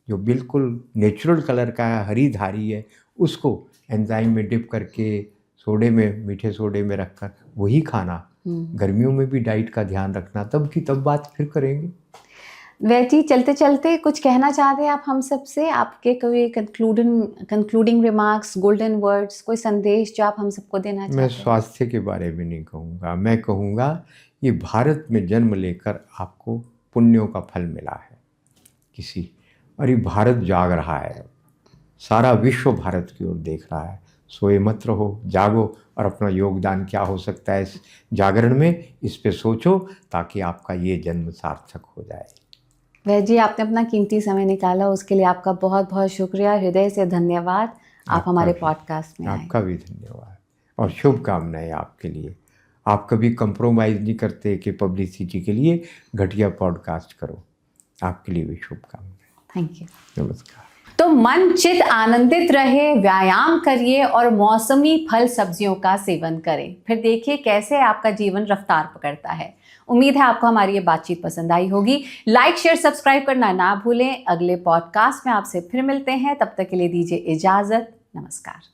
जो बिल्कुल नेचुरल कलर का है, हरी धारी है, उसको एंजाइम में डिप करके सोडे में, मीठे सोडे में रखकर वही खाना। गर्मियों में भी डाइट का ध्यान रखना, तब की तब बात फिर करेंगे। वैसे चलते चलते कुछ कहना चाहते हैं आप हम सब से? आपके कोई कंक्लूडिंग रिमार्क्स, गोल्डन वर्ड्स, कोई संदेश जो आप हम सबको देना चाहते हैं? मैं स्वास्थ्य के बारे में नहीं कहूँगा, मैं कहूँगा ये भारत में जन्म लेकर आपको पुण्यों का फल मिला है किसी, और ये भारत जाग रहा है, सारा विश्व भारत की ओर देख रहा है। सोए मत रहो, जागो, और अपना योगदान क्या हो सकता है इस जागरण में, इस पे सोचो, ताकि आपका ये जन्म सार्थक हो जाए। वैद्य जी, आपने अपना कीमती समय निकाला, उसके लिए आपका बहुत बहुत शुक्रिया, हृदय से धन्यवाद। आप हमारे पॉडकास्ट में आए। आपका भी धन्यवाद और शुभकामनाएं आपके लिए। आप कभी कंप्रोमाइज़ नहीं करते कि पब्लिसिटी के लिए घटिया पॉडकास्ट करो। आपके लिए भी शुभकामनाएं। Thank you. नमस्कार। तो मन चित आनंदित रहे, व्यायाम करिए और मौसमी फल सब्जियों का सेवन करें, फिर देखिए कैसे आपका जीवन रफ्तार पकड़ता है। उम्मीद है आपको हमारी ये बातचीत पसंद आई होगी। लाइक, शेयर, सब्सक्राइब करना ना भूलें। अगले पॉडकास्ट में आपसे फिर मिलते हैं, तब तक के लिए दीजिए इजाजत। नमस्कार।